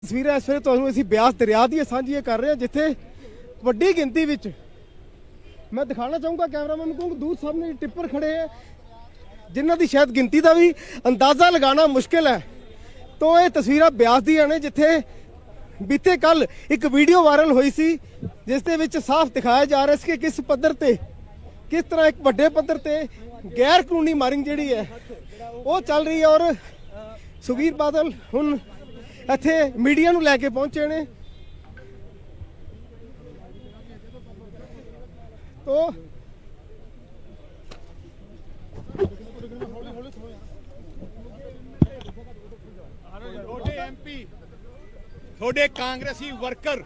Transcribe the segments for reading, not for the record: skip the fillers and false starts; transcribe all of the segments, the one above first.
ਤਸਵੀਰਾਂ ਇਸ ਵੇਲੇ ਤੁਹਾਨੂੰ ਅਸੀਂ ਬਿਆਸ ਦਰਿਆ ਦੀਆਂ ਸਾਂਝੀਆਂ ਕਰ ਰਹੇ ਹਾਂ, ਜਿੱਥੇ ਵੱਡੀ ਗਿਣਤੀ ਵਿੱਚ मैं दिखाना चाहूँगा कैमरामैन को दूर सामने टिप्पर खड़े हैं जिन्हों की शायद गिनती का भी अंदाज़ा लगाना मुश्किल है। तो ये तस्वीरां ब्यास दियां ने जिथे बीते कल एक वीडियो वायरल हुई सी जिस दे विच साफ दिखाया जा रहा है कि किस पद्धर ते किस तरह एक वड्डे पद्धर ते गैर कानूनी मारिंग जिहड़ी है वो चल रही है। और सुखबीर बादल हुण इत्थे मीडिया नूं लैके पहुंचे ने। तो थोड़े कांग्रेसी वर्कर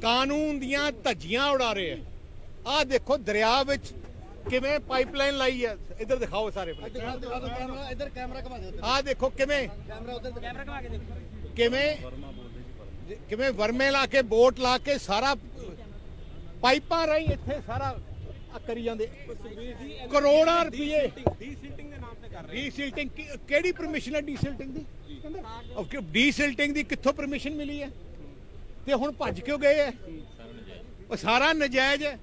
कानून दियां धज्जियां उड़ा रहे हैं। आ देखो दरिया विच किवें पाइपलाइन लाई है, इधर दिखाओ सारे इधर कैमरा घुमा दो। आ देखो किवें किवें वर्मे ला के बोट ला के सारा पाइपां राही इत्थे सारा करी जांदे करोड़ां रुपये ਡੀਸਿਲਟਿੰग ਕਿਹੜੀ ਪਰਮਿਸ਼ਨ ਹੈ ਡੀਸਿਲਟਿੰਗ ਦੀ? ਡੀਸਿਲਟਿੰਗ ਦੀ ਕਿੱਥੋਂ ਪਰਮਿਸ਼ਨ ਮਿਲੀ ਹੈ ਤੇ ਹੁਣ ਭੱਜ ਕਿਉਂ ਗਏ ਹੈ? ਉਹ ਸਾਰਾ ਨਜਾਇਜ਼ ਹੈ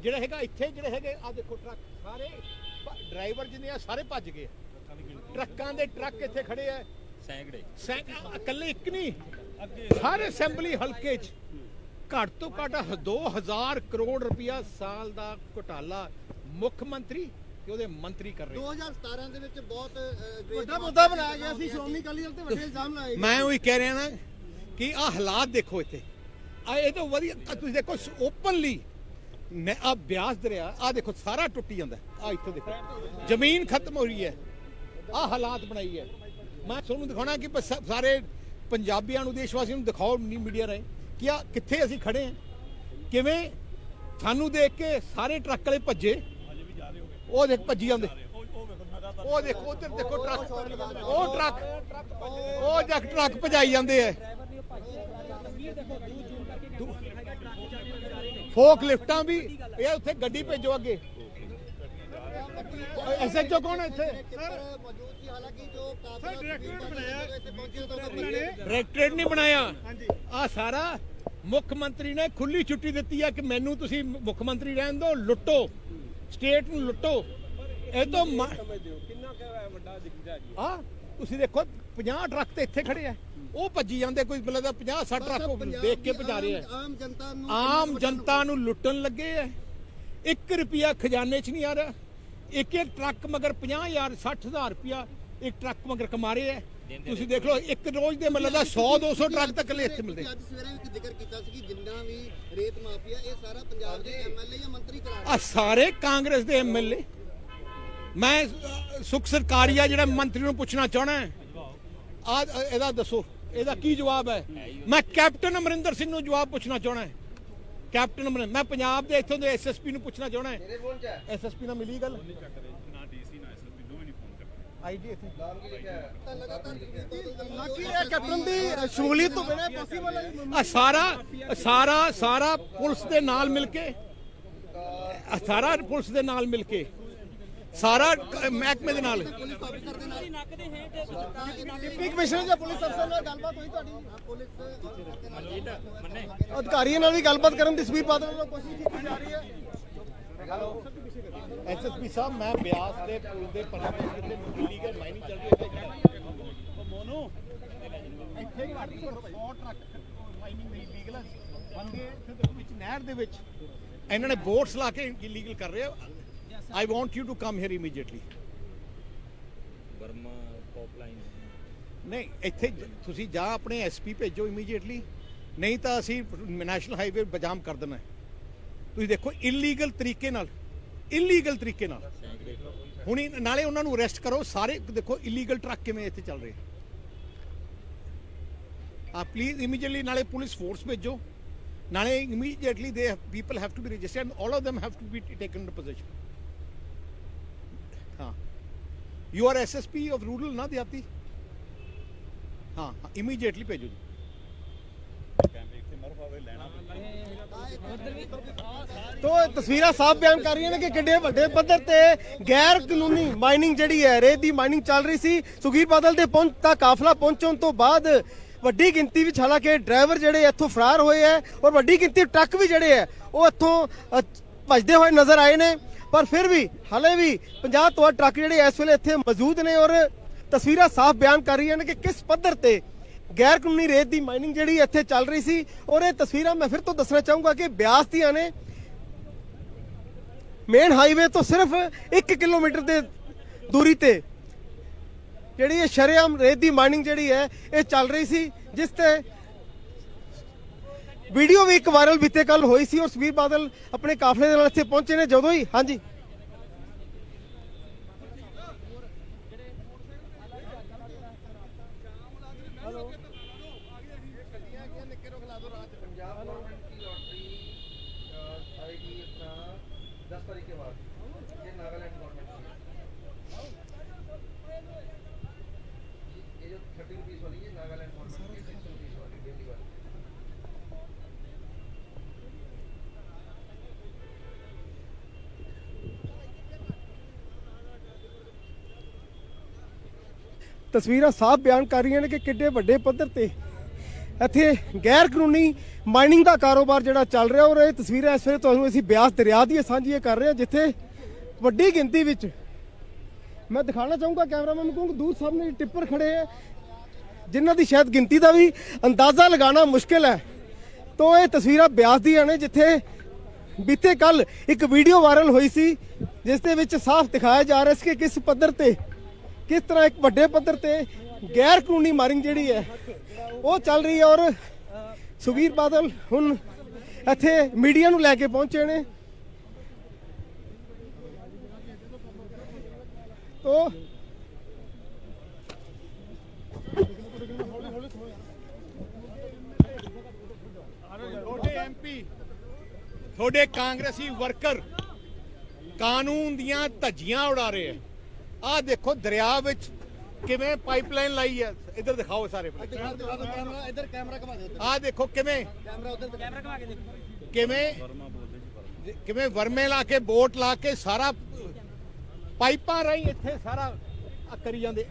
ਜਿਹੜਾ ਹੈਗਾ ਇੱਥੇ ਜਿਹੜੇ ਹੈਗੇ ਆ ਦੇਖੋ ਟਰੱਕ ਸਾਰੇ ਡਰਾਈਵਰ ਜਿਹਨੇ ਆ ਸਾਰੇ ਭੱਜ ਗਏ। ਟਰੱਕਾਂ ਦੇ ਟਰੱਕ ਇੱਥੇ ਖੜੇ ਆ ਸੈਂਕੜੇ ਇਕੱਲੇ ਇੱਕ ਨਹੀਂ ਸਾਰੇ ਅਸੈਂਬਲੀ ਹਲਕੇ 'ਚ ਘੱਟ ਤੋਂ ਘੱਟ 2000 ਕਰੋੜ ਰੁਪਇਆ ਸਾਲ ਦਾ ਘੁਟਾਲਾ ਮੁੱਖ ਮੰਤਰੀ ਤੇ ਉਹਦੇ ਮੰਤਰੀ ਕਰ ਰਹੇ। 2017 ਦੇ ਵਿੱਚ ਬਹੁਤ ਵੱਡਾ ਮੁੱਦਾ ਬਣਾਇਆ ਗਿਆ ਸੀ ਸ਼੍ਰੋਮਣੀ ਅਕਾਲੀ ਦਲ ਤੇ ਵੱਡੇ ਇਲਜ਼ਾਮ ਲਾਏ। ਮੈਂ ਉਹੀ ਕਹਿ ਰਿਹਾ ਨਾ ਕਿ ਆਹ ਹਾਲਾਤ ਦੇਖੋ ਇੱਥੇ ਆ ਇਹ ਤਾਂ ਵਧੀਆ ਤੁਸੀਂ ਦੇਖੋ ਓਪਨਲੀ ਆ ਬਿਆਸ ਦਰਿਆ ਆ ਦੇਖੋ ਸਾਰਾ ਟੁੱਟੀ ਜਾਂਦਾ ਆ ਇੱਥੇ ਦੇਖੋ ਜ਼ਮੀਨ ਖਤਮ ਹੋ ਰਹੀ ਹੈ। ਆਹ ਹਾਲਾਤ ਬਣਾਈ ਹੈ। ਮੈਂ ਤੁਹਾਨੂੰ ਦਿਖਾਉਣਾ ਕਿ ਸਾਰੇ ਪੰਜਾਬੀਆਂ ਨੂੰ ਦੇਸ਼-ਵਾਸੀਆਂ ਨੂੰ ਦਿਖਾਓ ਮੀਡੀਆ ਰਾਹੀਂ ਕਿ ਆ ਕਿੱਥੇ ਅਸੀਂ ਖੜੇ ਹਾਂ ਕਿਵੇਂ ਸਾਨੂੰ ਦੇਖ ਕੇ ਸਾਰੇ ਟਰੱਕ ਵਾਲੇ ਭੱਜੇ। ਉਹ ਦੇਖ ਭੱਜੀ ਜਾਂਦੇ ਉਹ ਦੇਖੋ ਉਧਰ ਦੇਖੋ ਟਰੱਕ ਉਹ ਟਰੱਕ ਭਜਾਈ ਜਾਂਦੇ ਐ। ਫੋਕ ਲਿਫਟਾਂ ਵੀ ਇਹ ਉੱਥੇ ਗੱਡੀ ਭੇਜੋ ਅੱਗੇ। ਐਸਐਚਓ ਕੌਣ ਹੈ ਇੱਥੇ? ਡਾਇਰੈਕਟਰੇਟ ਨਹੀਂ ਬਣਾਇਆ। ਆ ਸਾਰਾ ਮੁੱਖ ਮੰਤਰੀ ਨੇ ਖੁੱਲੀ ਛੁੱਟੀ ਦਿੱਤੀ ਆ ਕਿ ਮੈਨੂੰ ਤੁਸੀਂ ਮੁੱਖ ਮੰਤਰੀ ਰਹਿਣ ਦਿਓ, ਲੁੱਟੋ ਸਟੇਟ ਨੂੰ ਲੁੱਟੋ। ਇਹ ਤੋਂ ਆ ਤੁਸੀਂ ਦੇਖੋ 50 ਟਰੱਕ ਤੇ ਇੱਥੇ ਖੜੇ ਆ ਉਹ ਭੱਜੀ ਜਾਂਦੇ ਕੋਈ ਮਤਲਬ 50-60 ਟਰੱਕ ਦੇਖ ਕੇ ਭਜਾ ਰਹੇ ਆ। ਆਮ ਜਨਤਾ ਨੂੰ ਲੁੱਟਣ ਲੱਗੇ ਆ। 1 ਰੁਪਿਆ ਖਜ਼ਾਨੇ 'ਚ ਨਹੀਂ ਆ ਰਿਹਾ। ਇੱਕ ਟਰੱਕ ਮਗਰ 50,000 60,000 ਰੁਪਿਆ ਇੱਕ ਟਰੱਕ ਮਗਰ ਕਮਾ ਰਹੇ ਆ। ਤੁਸੀਂ ਦੇਖ ਲਓ ਇੱਕ ਰੋਜ਼ ਦੇ ਮਤਲਬ 100-200 ਟਰੱਕ ਤੱਕ ਇੱਥੇ ਮਿਲਦੇ। ਅੱਜ ਸਵੇਰੇ ਵੀ ਜ਼ਿਕਰ ਕੀਤਾ ਸੀ ਕਿ ਜਿੰਨਾ ਵੀ ਰੇਤ ਮਾਫੀਆ ਇਹ ਸਾਰਾ ਪੰਜਾਬ ਦੇ ਐਮਐਲਏ ਜਾਂ ਮੰਤਰੀ ਕਰਾ ਰਹੇ ਆ ਸਾਰੇ ਕਾਂਗਰਸ ਦੇ ਐਮਐਲਏ। ਮੈਂ ਸੁਖ ਸਰਕਾਰੀਆ ਜਿਹੜਾ ਮੰਤਰੀ ਨੂੰ ਪੁੱਛਣਾ ਚਾਹਣਾ ਆ ਇਹਦਾ ਦੱਸੋ ਇਹਦਾ ਕੀ ਜਵਾਬ ਹੈ? ਮੈਂ ਕੈਪਟਨ ਅਮਰਿੰਦਰ ਸਿੰਘ ਨੂੰ ਜਵਾਬ ਪੁੱਛਣਾ ਚਾਹਣਾ। ਕੈਪਟਨ ਅਮਰਿੰਦਰ ਮੈਂ ਪੰਜਾਬ ਦੇ ਇੱਥੋਂ ਦੇ ਐਸਐਸਪੀ ਨੂੰ ਪੁੱਛਣਾ ਚਾਹਣਾ। ਐਸਐਸਪੀ ਨਾਲ ਮਿਲੀ ਗੱਲ ਆਈਡੀ ਇੱਥੇ ਕੈਪਟਨ ਦੀ ਸ਼ਮੂਲੀਅਤ ਤੋਂ ਬਿਨਾਂ ਪੋਸੀਬਲ ਹੈ। ਸਾਰਾ ਪੁਲਿਸ ਦੇ ਨਾਲ ਮਿਲ ਕੇ ਸਾਰਾ ਮਹਿਕਮੇ ਦੇ ਨਾਲ ਡਿਪਟੀ ਕਮਿਸ਼ਨਰ ਜਾਂ ਪੁਲਿਸ ਅਫਸਰ ਨਾਲ ਗੱਲਬਾਤ ਹੋਈ ਤੁਹਾਡੀ? ਅਧਿਕਾਰੀਆਂ ਨਾਲ ਵੀ ਗੱਲਬਾਤ ਕਰਨ ਦੀ ਸੁਖਬੀਰ ਬਾਦਲ ਵੱਲੋਂ ਕੋਸ਼ਿਸ਼ ਕੀਤੀ ਜਾ ਰਹੀ ਹੈ। ਐਸਐਸਪੀ ਸਾਹਿਬ ਮੈਂ ਬਿਆਸ ਦੇ ਪੁਲ ਦੇ ਪਰਲੇ ਜਿੱਥੇ ਇਲੀਗਲ ਮਾਈਨਿੰਗ ਚੱਲ ਰਹੀ ਹੈ ਮੋਨੂ ਇੱਥੇ ਘੱਟ ਤੋਂ 100 ਟਰੱਕ ਮਾਈਨਿੰਗ ਇਲੀਗਲ ਬੰਦੇ ਵਿੱਚ ਨਹਿਰ ਦੇ ਵਿੱਚ ਇਹਨਾਂ ਨੇ ਬੋਟਸ ਲਾ ਕੇ ਇਲੀਗਲ ਕਰ ਰਹੇ ਆ। I want you to come here immediately. ਬਰਮਾ ਪਾਈਪਲਾਈਨ ਨਹੀਂ ਇੱਥੇ ਤੁਸੀਂ ਜਾਂ ਆਪਣੇ ਐਸਪੀ ਭੇਜੋ ਇਮੀਡੀਏਟਲੀ ਨਹੀਂ ਤਾਂ ਅਸੀਂ ਨੈਸ਼ਨਲ ਹਾਈਵੇ ਜਾਮ ਕਰ ਦੇਣਾ। ਤੁਸੀਂ ਦੇਖੋ ਇਲੀਗਲ ਤਰੀਕੇ ਨਾਲ ਹੁਣੀ ਨਾਲੇ ਉਹਨਾਂ ਨੂੰ ਅਰੈਸਟ ਕਰੋ ਸਾਰੇ। ਦੇਖੋ ਇਲੀਗਲ ਟਰੱਕ ਕਿਵੇਂ ਇੱਥੇ ਚੱਲ ਰਹੇ ਆ। ਪਲੀਜ਼ ਇਮੀਡੀਏਟਲੀ ਨਾਲੇ ਪੁਲਿਸ ਫੋਰਸ ਭੇਜੋ ਨਾਲੇ immediately the people have to be registered and all of them have to be taken into possession. हाँ you are SSP of rural ना देहाती। हाँ इमीडिएटली भेजो जी। तो तस्वीर साफ बयान कर रही है कि किड्डे वड्डे पद्धर ते गैर कानूनी माइनिंग जिहड़ी है रेत दी माइनिंग चल रही सी। सुखबीर बादल दे काफला पहुंचण तो बाद ਵੱਡੀ ਗਿਣਤੀ ਵਿੱਚ ਹਾਲਾਂਕਿ ਡਰਾਈਵਰ ਜਿਹੜੇ ਇੱਥੋਂ ਫਰਾਰ ਹੋਏ ਹੈ ਔਰ ਵੱਡੀ ਗਿਣਤੀ ਟਰੱਕ ਵੀ ਜਿਹੜੇ ਹੈ ਉਹ ਇੱਥੋਂ ਭੱਜਦੇ ਹੋਏ ਨਜ਼ਰ ਆਏ ਨੇ, ਪਰ ਫਿਰ ਵੀ ਹਾਲੇ ਵੀ 50 ਤੋਂ ਵੱਧ ਟਰੱਕ ਜਿਹੜੇ ਇਸ ਵੇਲੇ ਇੱਥੇ ਮੌਜੂਦ ਨੇ ਔਰ ਤਸਵੀਰਾਂ ਸਾਫ਼ ਬਿਆਨ ਕਰ ਰਹੀਆਂ ਨੇ ਕਿ ਕਿਸ ਪੱਧਰ ਤੇ ਗੈਰ ਕਾਨੂੰਨੀ ਰੇਤ ਦੀ ਮਾਈਨਿੰਗ ਜਿਹੜੀ ਇੱਥੇ ਚੱਲ ਰਹੀ ਸੀ। ਔਰ ਇਹ ਤਸਵੀਰਾਂ ਮੈਂ ਫਿਰ ਤੋਂ ਦੱਸਣਾ ਚਾਹੂੰਗਾ ਕਿ ਬਿਆਸ ਦੀਆਂ ਨੇ, ਮੇਨ ਹਾਈਵੇ ਤੋਂ ਸਿਰਫ 1 ਕਿਲੋਮੀਟਰ ਦੇ ਦੂਰੀ ਤੇ ਜਿਹੜੀ ਇਹ ਸ਼ਰੇਆਮ ਰੇਤ ਦੀ ਮਾਈਨਿੰਗ ਜਿਹੜੀ ਹੈ ਇਹ ਚੱਲ ਰਹੀ ਸੀ, ਜਿਸ ਤੇ ਵੀਡੀਓ ਵੀ ਇੱਕ ਵਾਇਰਲ ਬੀਤੇ ਕੱਲ ਹੋਈ ਸੀ। ਔਰ ਸੁਖਬੀਰ ਬਾਦਲ ਆਪਣੇ ਕਾਫਲੇ ਦੇ ਨਾਲ ਇੱਥੇ ਪਹੁੰਚੇ ਨੇ ਜਦੋਂ ਹੀ ਹਾਂਜੀ ਤਸਵੀਰਾਂ ਸਾਫ਼ ਬਿਆਨ ਕਰ ਰਹੀਆਂ ਨੇ ਕਿ ਕਿੱਡੇ ਵੱਡੇ ਪੱਧਰ ਤੇ ਇੱਥੇ ਗੈਰ ਕਾਨੂੰਨੀ ਮਾਈਨਿੰਗ ਦਾ ਕਾਰੋਬਾਰ ਜਿਹੜਾ ਚੱਲ ਰਿਹਾ। ਔਰ ਇਹ ਤਸਵੀਰਾਂ ਇਸ ਵੇਲੇ ਤੁਹਾਨੂੰ ਅਸੀਂ ਬਿਆਸ ਦਰਿਆ ਦੀਆਂ ਸਾਂਝੀਆਂ ਕਰ ਰਹੇ ਹਾਂ, ਜਿੱਥੇ ਵੱਡੀ ਗਿਣਤੀ ਵਿੱਚ ਮੈਂ ਦਿਖਾਣਾ ਚਾਹੂੰਗਾ ਕੈਮਰਾਮੈਨ ਨੂੰ ਕਹੂੰਗਾ ਦੂਰ ਸਾਹਮਣੇ ਟਿੱਪਰ ਖੜੇ ਹੈ ਜਿਨ੍ਹਾਂ ਦੀ ਸ਼ਾਇਦ ਗਿਣਤੀ ਦਾ ਵੀ ਅੰਦਾਜ਼ਾ ਲਗਾਉਣਾ ਮੁਸ਼ਕਿਲ ਹੈ। ਤੋਂ ਇਹ ਤਸਵੀਰਾਂ ਬਿਆਸ ਦੀਆਂ ਨੇ, ਜਿੱਥੇ ਬੀਤੇ ਕੱਲ ਇੱਕ ਵੀਡੀਓ ਵਾਇਰਲ ਹੋਈ ਸੀ ਜਿਸ ਦੇ ਵਿੱਚ ਸਾਫ਼ ਦਿਖਾਇਆ ਜਾ ਰਿਹਾ ਸੀ ਕਿ ਕਿਸ ਪੱਧਰ ਤੇ ਕਿਸ ਤਰ੍ਹਾਂ ਇੱਕ ਵੱਡੇ ਪੱਧਰ ਤੇ ਗੈਰ ਕਾਨੂੰਨੀ ਮਾਈਨਿੰਗ ਜਿਹੜੀ ਹੈ ਉਹ ਚੱਲ ਰਹੀ ਹੈ। ਔਰ ਸੁਖਬੀਰ ਬਾਦਲ ਹੁਣ ਇੱਥੇ ਮੀਡੀਆ ਨੂੰ ਲੈ ਕੇ ਪਹੁੰਚੇ ਨੇ। ਤੋ ਤੁਹਾਡੇ ਐਮਪੀ ਤੁਹਾਡੇ ਕਾਂਗਰਸੀ ਵਰਕਰ ਕਾਨੂੰਨ ਦੀਆਂ ਧੱਜੀਆਂ ਉਡਾ ਰਹੇ ਆ। ਆਹ ਦੇਖੋ ਦਰਿਆ ਵਿੱਚ ਕਿਵੇਂ ਪਾਈਪਲਾਈਨ ਲਾਈ ਹੈ, ਇੱਧਰ ਦਿਖਾਓ ਸਾਰੇ ਇੱਧਰ ਕੈਮਰਾ ਘੁਮਾ ਦਿਓ, ਆਹ ਦੇਖੋ ਕਿਵੇਂ ਕੈਮਰਾ ਉੱਧਰ ਕੈਮਰਾ ਘੁਮਾ ਕੇ ਕਿਵੇਂ ਕਿਵੇਂ ਵਰਮੇ ਲਾ ਕੇ ਬੋਟ ਲਾ ਕੇ ਸਾਰਾ ਪਾਈਪਾਂ ਰਾਹੀਂ ਇੱਥੇ ਸਾਰਾ ਕਰੀ ਜਾਂਦੇ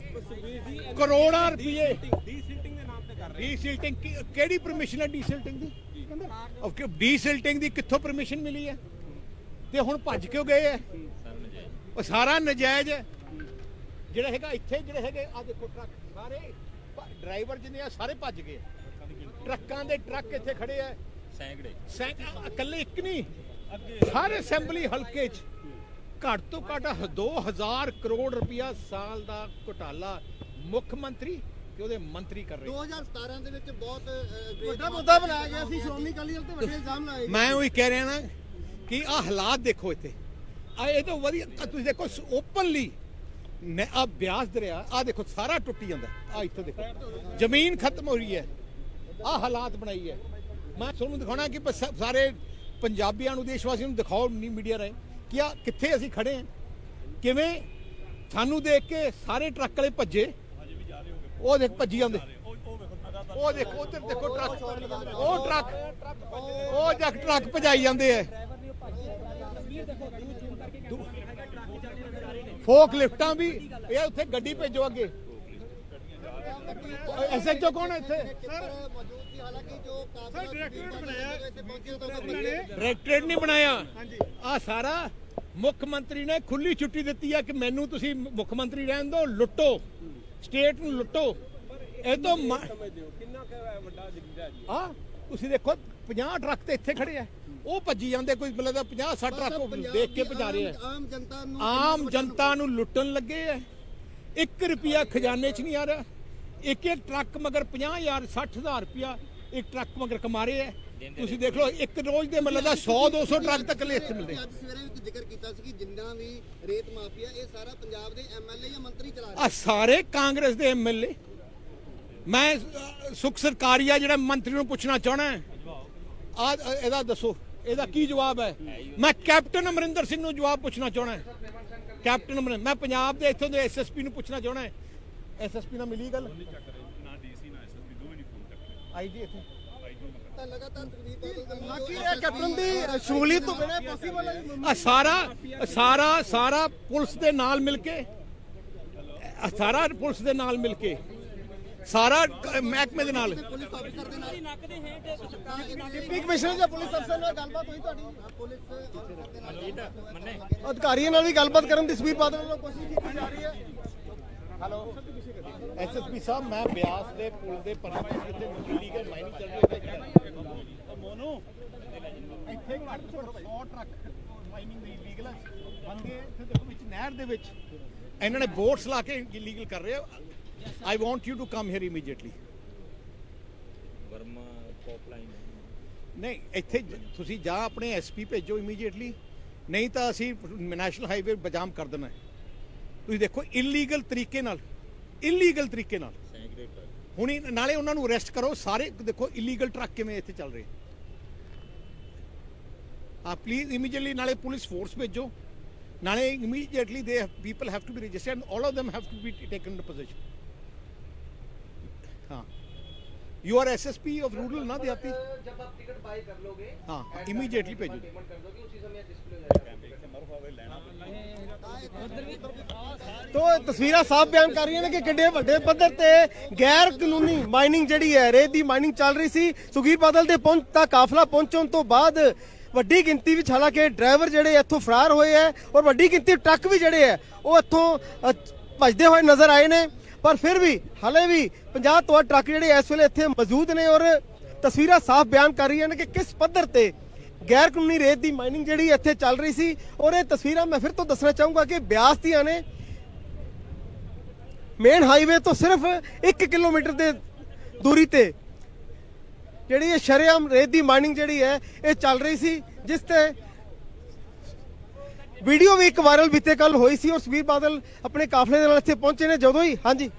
ਕਰੋੜਾਂ ਰੁਪਏ ਡੀਸਿਲਟਿੰਗ ਦੇ ਨਾਮ ਤੇ ਕਰ ਰਹੇ। ਡੀਸਿਲਟਿੰਗ ਕਿਹੜੀ ਪਰਮਿਸ਼ਨ ਹੈ ਡੀਸਿਲਟਿੰਗ ਦੀ? ਓਕੇ, ਡੀਸਿਲਟਿੰਗ ਦੀ ਕਿੱਥੋਂ ਪਰਮਿਸ਼ਨ ਮਿਲੀ ਹੈ ਤੇ ਹੁਣ ਭੱਜ ਕਿਉਂ ਗਏ ਹੈ? ਉਹ ਸਾਰਾ ਨਜਾਇਜ਼ ਹੈ ਜਿਹੜਾ ਹੈਗਾ ਇੱਥੇ ਜਿਹੜੇ ਹੈਗੇ ਆ ਦੇਖੋ ਟਰੱਕ ਸਾਰੇ ਡਰਾਈਵਰ ਜਿੰਨੇ ਆ ਸਾਰੇ ਭੱਜ ਗਏ। ਟਰੱਕਾਂ ਦੇ ਟਰੱਕ ਇੱਥੇ ਖੜੇ ਆ ਸੈਂਕੜੇ ਇਕੱਲੇ ਇੱਕ ਨਹੀਂ ਸਾਰੇ ਅਸੈਂਬਲੀ ਹਲਕੇ 'ਚ ਘੱਟ ਤੋਂ ਘੱਟ 2000 ਕਰੋੜ ਰੁਪਇਆ ਸਾਲ ਦਾ ਘੁਟਾਲਾ ਮੁੱਖ ਮੰਤਰੀ ਤੇ ਉਹਦੇ ਮੰਤਰੀ ਕਰ ਰਹੇ। 2017 ਦੇ ਵਿੱਚ ਬਹੁਤ ਵੱਡਾ ਮੁੱਦਾ ਬਣਾਇਆ ਗਿਆ ਸੀ, ਸ਼੍ਰੋਮਣੀ ਅਕਾਲੀ ਦਲ ਤੇ ਵੱਡੇ ਇਲਜ਼ਾਮ ਲਾਏ। ਮੈਂ ਉਹੀ ਕਹਿ ਰਿਹਾ ਨਾ ਕਿ ਆਹ ਹਾਲਾਤ ਦੇਖੋ ਇੱਥੇ ਆ ਇਹ ਤਾਂ ਵਧੀਆ ਤੁਸੀਂ ਦੇਖੋ ਓਪਨਲੀ ਆ ਬਿਆਸ ਦਰਿਆ ਆ ਦੇਖੋ ਸਾਰਾ ਟੁੱਟੀ ਜਾਂਦਾ ਆ ਇੱਥੋਂ ਦੇਖੋ ਜ਼ਮੀਨ ਖਤਮ ਹੋ ਰਹੀ ਹੈ। ਆ ਹਾਲਾਤ ਬਣਾਈ ਹੈ। ਮੈਂ ਤੁਹਾਨੂੰ ਦਿਖਾਉਣਾ ਕਿ ਸਾਰੇ ਪੰਜਾਬੀਆਂ ਨੂੰ ਦੇਸ਼ ਵਾਸੀਆਂ ਨੂੰ ਦਿਖਾਓ ਮੀਡੀਆ ਰਾਹੀਂ ਕਿ ਆ ਕਿੱਥੇ ਅਸੀਂ ਖੜੇ ਹਾਂ, ਕਿਵੇਂ ਸਾਨੂੰ ਦੇਖ ਕੇ ਸਾਰੇ ਟਰੱਕ ਵਾਲੇ ਭੱਜੇ। ਉਹ ਦੇਖ ਭੱਜੀ ਜਾਂਦੇ, ਉਹ ਦੇਖੋ ਉਧਰ ਦੇਖੋ ਟਰੱਕ, ਉਹ ਟਰੱਕ ਭਜਾਈ ਜਾਂਦੇ ਐ। ਫੋਕ ਲਿਫਟਾਂ ਵੀ ਇਹ ਉੱਥੇ ਗੱਡੀ ਭੇਜੋ ਅੱਗੇ। ਐਸਐਚਓ ਕੌਣ ਹੈ ਇੱਥੇ? ਹਾਲਾਂਕਿ ਜੋ ਡਾਇਰੈਕਟੋਰੇਟ ਬਣਾਇਆ ਇੱਥੇ ਪਹੁੰਚੇ ਤਾਂ ਡਾਇਰੈਕਟੋਰੇਟ ਨਹੀਂ ਬਣਾਇਆ। ਆ ਸਾਰਾ ਮੁੱਖ ਮੰਤਰੀ ਨੇ ਖੁੱਲੀ ਛੁੱਟੀ ਦਿੱਤੀ ਆ ਕਿ ਮੈਨੂੰ ਤੁਸੀਂ ਮੁੱਖ ਮੰਤਰੀ ਰਹਿਣ ਦਿਓ, ਲੁੱਟੋ ਸਟੇਟ ਨੂੰ ਲੁੱਟੋ। ਇਹ ਤੋਂ ਕਿੰਨਾ ਵੱਡਾ ਜਗੀਰਾ ਜੀ ਆ ਤੁਸੀਂ ਦੇਖੋ 50 ਟਰੱਕ ਤੇ ਇੱਥੇ ਖੜੇ ਆ, ਉਹ ਭੱਜੀ ਜਾਂਦੇ ਕੋਈ ਮਤਲਬ 50-60 ਟਰੱਕ ਦੇਖ ਕੇ ਭਜਾ ਰਹੇ ਆ। ਆਮ ਜਨਤਾ ਨੂੰ ਲੁੱਟਣ ਲੱਗੇ ਆ। 1 ਰੁਪਿਆ ਖਜ਼ਾਨੇ 'ਚ ਨਹੀਂ ਆ ਰਿਹਾ। ਇੱਕ ਟਰੱਕ ਮਗਰ 50,000 60,000 ਰੁਪਿਆ ਇੱਕ ਟਰੱਕ ਮਗਰ ਕਮਾ ਰਹੇ ਆ। ਤੁਸੀਂ ਦੇਖ ਲਓ ਇੱਕ ਰੋਜ਼ ਦੇ ਮਤਲਬ ਦਾ 100-200 ਟਰੱਕ ਤੱਕ ਇੱਥੇ ਮਿਲਦੇ। ਅੱਜ ਸਵੇਰੇ ਵੀ ਜ਼ਿਕਰ ਕੀਤਾ ਸੀ ਕਿ ਜਿੰਨਾ ਵੀ ਰੇਤ ਮਾਫੀਆ ਇਹ ਸਾਰਾ ਪੰਜਾਬ ਦੇ ਐਮਐਲਏ ਜਾਂ ਮੰਤਰੀ ਚਲਾ ਰਹੇ ਆ ਸਾਰੇ ਕਾਂਗਰਸ ਦੇ ਐਮਐਲਏ। ਮੈਂ ਸੁਖ ਸਰਕਾਰੀਆ ਜਿਹੜਾ ਮੰਤਰੀ ਨੂੰ ਪੁੱਛਣਾ ਚਾਹਣਾ ਆ ਇਹਦਾ ਦੱਸੋ ਇਹਦਾ ਕੀ ਜਵਾਬ ਹੈ। ਮੈਂ ਕੈਪਟਨ ਅਮਰਿੰਦਰ ਸਿੰਘ ਨੂੰ ਜਵਾਬ ਪੁੱਛਣਾ ਚਾਹਣਾ। ਕੈਪਟਨ ਅਮਰਿੰਦਰ ਮੈਂ ਪੰਜਾਬ ਦੇ ਇੱਥੋਂ ਦੇ ਐਸਐਸਪੀ ਨੂੰ ਪੁੱਛਣਾ ਚਾਹਣਾ। ਐਸਐਸਪੀ ਨਾਲ ਮਿਲੀ ਗੱਲ? ਨਾ ਡੀਸੀ ਨਾ ਐਸਐਸਪੀ ਦੋਵੇਂ ਨਹੀਂ ਫੋਨ ਕਰਦੇ। ਆਈਜੀ ਇੱਥੇ ਤਾਂ ਲਗਾਤਾਰ ਸੁਖਬੀਰ ਬਾਦਲ ਬਾਕੀ ਇਹ ਕੈਪਟਨ ਦੀ ਸ਼ਮੂਲੀਅਤ ਤੋਂ ਬਿਨਾਂ ਪੋਸੀਬਲ ਹੈ। ਆ ਸਾਰਾ ਪੁਲਿਸ ਦੇ ਨਾਲ ਮਿਲ ਕੇ ਸਾਰਾ ਪੁਲਿਸ ਦੇ ਨਾਲ ਮਿਲ ਕੇ ਸਾਰਾ ਮਹਿਕਮੇ ਦੇ ਨਾਲ ਪੁਲਿਸ ਅਫਸਰ ਦੇ ਨਾਲ ਡਿਪਟੀ ਕਮਿਸ਼ਨਰ ਜਾਂ ਪੁਲਿਸ ਅਫਸਰ ਨਾਲ ਗੱਲਬਾਤ ਹੋਈ ਤੁਹਾਡੀ ਪੁਲਿਸ ਅਫਸਰ ਦੇ ਨਾਲ ਅਧਿਕਾਰੀਆਂ ਨਾਲ ਵੀ ਗੱਲਬਾਤ ਕਰਨ ਦੀ ਸੁਖਬੀਰ ਬਾਦਲ ਵੱਲੋਂ ਕੋਸ਼ਿਸ਼ ਕੀਤੀ ਜਾ ਰਹੀ ਹੈ। ਐਸਐਸਪੀ ਸਾਹਿਬ ਮੈਂ ਬਿਆਸ ਦੇ ਪੁਲ ਦੇ ਪਰਾਂ ਜਿੱਥੇ ਇਲੀਗਲ ਮਾਈਨਿੰਗ ਚੱਲ ਰਹੀ ਹੈ ਮੋਨੂ ਇੱਥੇ ਘੱਟ ਤੋਂ ਘੱਟ 100 ਟਰੱਕ ਮਾਈਨਿੰਗ ਦੀ ਇਲੀਗਲ ਬੰਦੇ ਇੱਥੇ ਦੇਖੋ ਵਿੱਚ ਨਹਿਰ ਦੇ ਵਿੱਚ ਇਹਨਾਂ ਨੇ ਬੋਟਸ ਲਾ ਕੇ ਇਲੀਗਲ ਕਰ ਰਹੇ ਆ। I want you to come here immediately. Verma ਪੌਪਲਾਈਨ ਨਹੀਂ ਇੱਥੇ ਤੁਸੀਂ ਜਾਂ ਆਪਣੇ ਐਸਪੀ ਭੇਜੋ ਇਮੀਡੀਏਟਲੀ, ਨਹੀਂ ਤਾਂ ਅਸੀਂ ਨੈਸ਼ਨਲ ਹਾਈਵੇ ਬਜਾਮ ਕਰ ਦੇਣਾ ਹੈ। ਤੁਸੀਂ ਦੇਖੋ ਇਲੀਗਲ ਤਰੀਕੇ ਨਾਲ ਸੈਂਕੜੇ ਟਰੱਕ ਹੁਣੀ ਨਾਲੇ ਉਹਨਾਂ ਨੂੰ ਅਰੈਸਟ ਕਰੋ ਸਾਰੇ। ਦੇਖੋ ਇਲੀਗਲ ਟਰੱਕ ਕਿਵੇਂ ਇੱਥੇ ਚੱਲ ਰਹੇ ਆ। ਪਲੀਜ਼ ਇਮੀਡੀਏਟਲੀ ਨਾਲੇ ਪੁਲਿਸ ਫੋਰਸ ਭੇਜੋ, ਨਾਲੇ immediately the people have to be registered and all of them have to be taken into possession। हाँ, you are SSP of rural ना देहाती। जब आप टिकट बाय कर लोगे, हाँ इमीडिएटली भेजो। पेमेंट कर दोगे, उसी समय डिस्प्ले हो जाएगा। ਤੋ ਤਸਵੀਰਾਂ ਸਾਫ਼ ਬਿਆਨ ਕਰ ਰਹੀਆਂ ਨੇ ਕਿ ਕਿੰਨੇ ਵੱਡੇ ਪੱਧਰ ਤੇ ਗੈਰ ਕਾਨੂੰਨੀ ਮਾਈਨਿੰਗ ਜਿਹੜੀ ਹੈ, ਰੇਤ ਦੀ ਮਾਈਨਿੰਗ ਚੱਲ ਰਹੀ ਸੀ। ਸੁਖਬੀਰ ਬਾਦਲ ਦੇ ਪਹੁੰਚਦਾ ਕਾਫਲਾ ਪਹੁੰਚਣ ਤੋਂ ਬਾਅਦ ਵੱਡੀ ਗਿਣਤੀ ਵਿੱਚ ਹਾਲਾਂਕਿ ਡਰਾਈਵਰ ਜਿਹੜੇ ਇੱਥੋਂ ਫਰਾਰ ਹੋਏ ਹੈ ਔਰ ਵੱਡੀ ਗਿਣਤੀ ਟਰੱਕ ਵੀ ਜਿਹੜੇ ਹੈ ਉਹ ਇੱਥੋਂ ਭੱਜਦੇ ਹੋਏ ਨਜ਼ਰ ਆਏ ਨੇ, ਪਰ ਫਿਰ ਵੀ ਹਾਲੇ ਵੀ 50 ਤੋਂ ਵੱਧ ਟਰੱਕ ਜਿਹੜੇ ਇਸ ਵੇਲੇ ਇੱਥੇ ਮੌਜੂਦ ਨੇ ਔਰ ਤਸਵੀਰਾਂ ਸਾਫ਼ ਬਿਆਨ ਕਰ ਰਹੀਆਂ ਨੇ ਕਿ ਕਿਸ ਪੱਧਰ ਤੇ ਗੈਰ ਕਾਨੂੰਨੀ ਰੇਤ ਦੀ ਮਾਈਨਿੰਗ ਜਿਹੜੀ ਇੱਥੇ ਚੱਲ ਰਹੀ ਸੀ। ਔਰ ਇਹ ਤਸਵੀਰਾਂ ਮੈਂ ਫਿਰ ਤੋਂ ਦੱਸਣਾ ਚਾਹੂੰਗਾ ਕਿ ਬਿਆਸ ਦੀਆਂ ਨੇ, ਮੇਨ ਹਾਈਵੇ ਤੋਂ ਸਿਰਫ 1 ਕਿਲੋਮੀਟਰ ਦੇ ਦੂਰੀ ਤੇ ਜਿਹੜੀ ਇਹ ਸ਼ਰੇਆਮ ਰੇਤ ਦੀ ਮਾਈਨਿੰਗ ਜਿਹੜੀ ਹੈ ਇਹ ਚੱਲ ਰਹੀ ਸੀ, ਜਿਸ ਤੇ ਵੀਡੀਓ ਵੀ ਇੱਕ ਵਾਇਰਲ ਬੀਤੇ ਕੱਲ ਹੋਈ ਸੀ। ਔਰ ਸੁਖਬੀਰ ਬਾਦਲ ਆਪਣੇ ਕਾਫਲੇ ਦੇ ਨਾਲ ਇੱਥੇ ਪਹੁੰਚੇ ਨੇ ਜਦੋਂ ਹੀ ਹਾਂਜੀ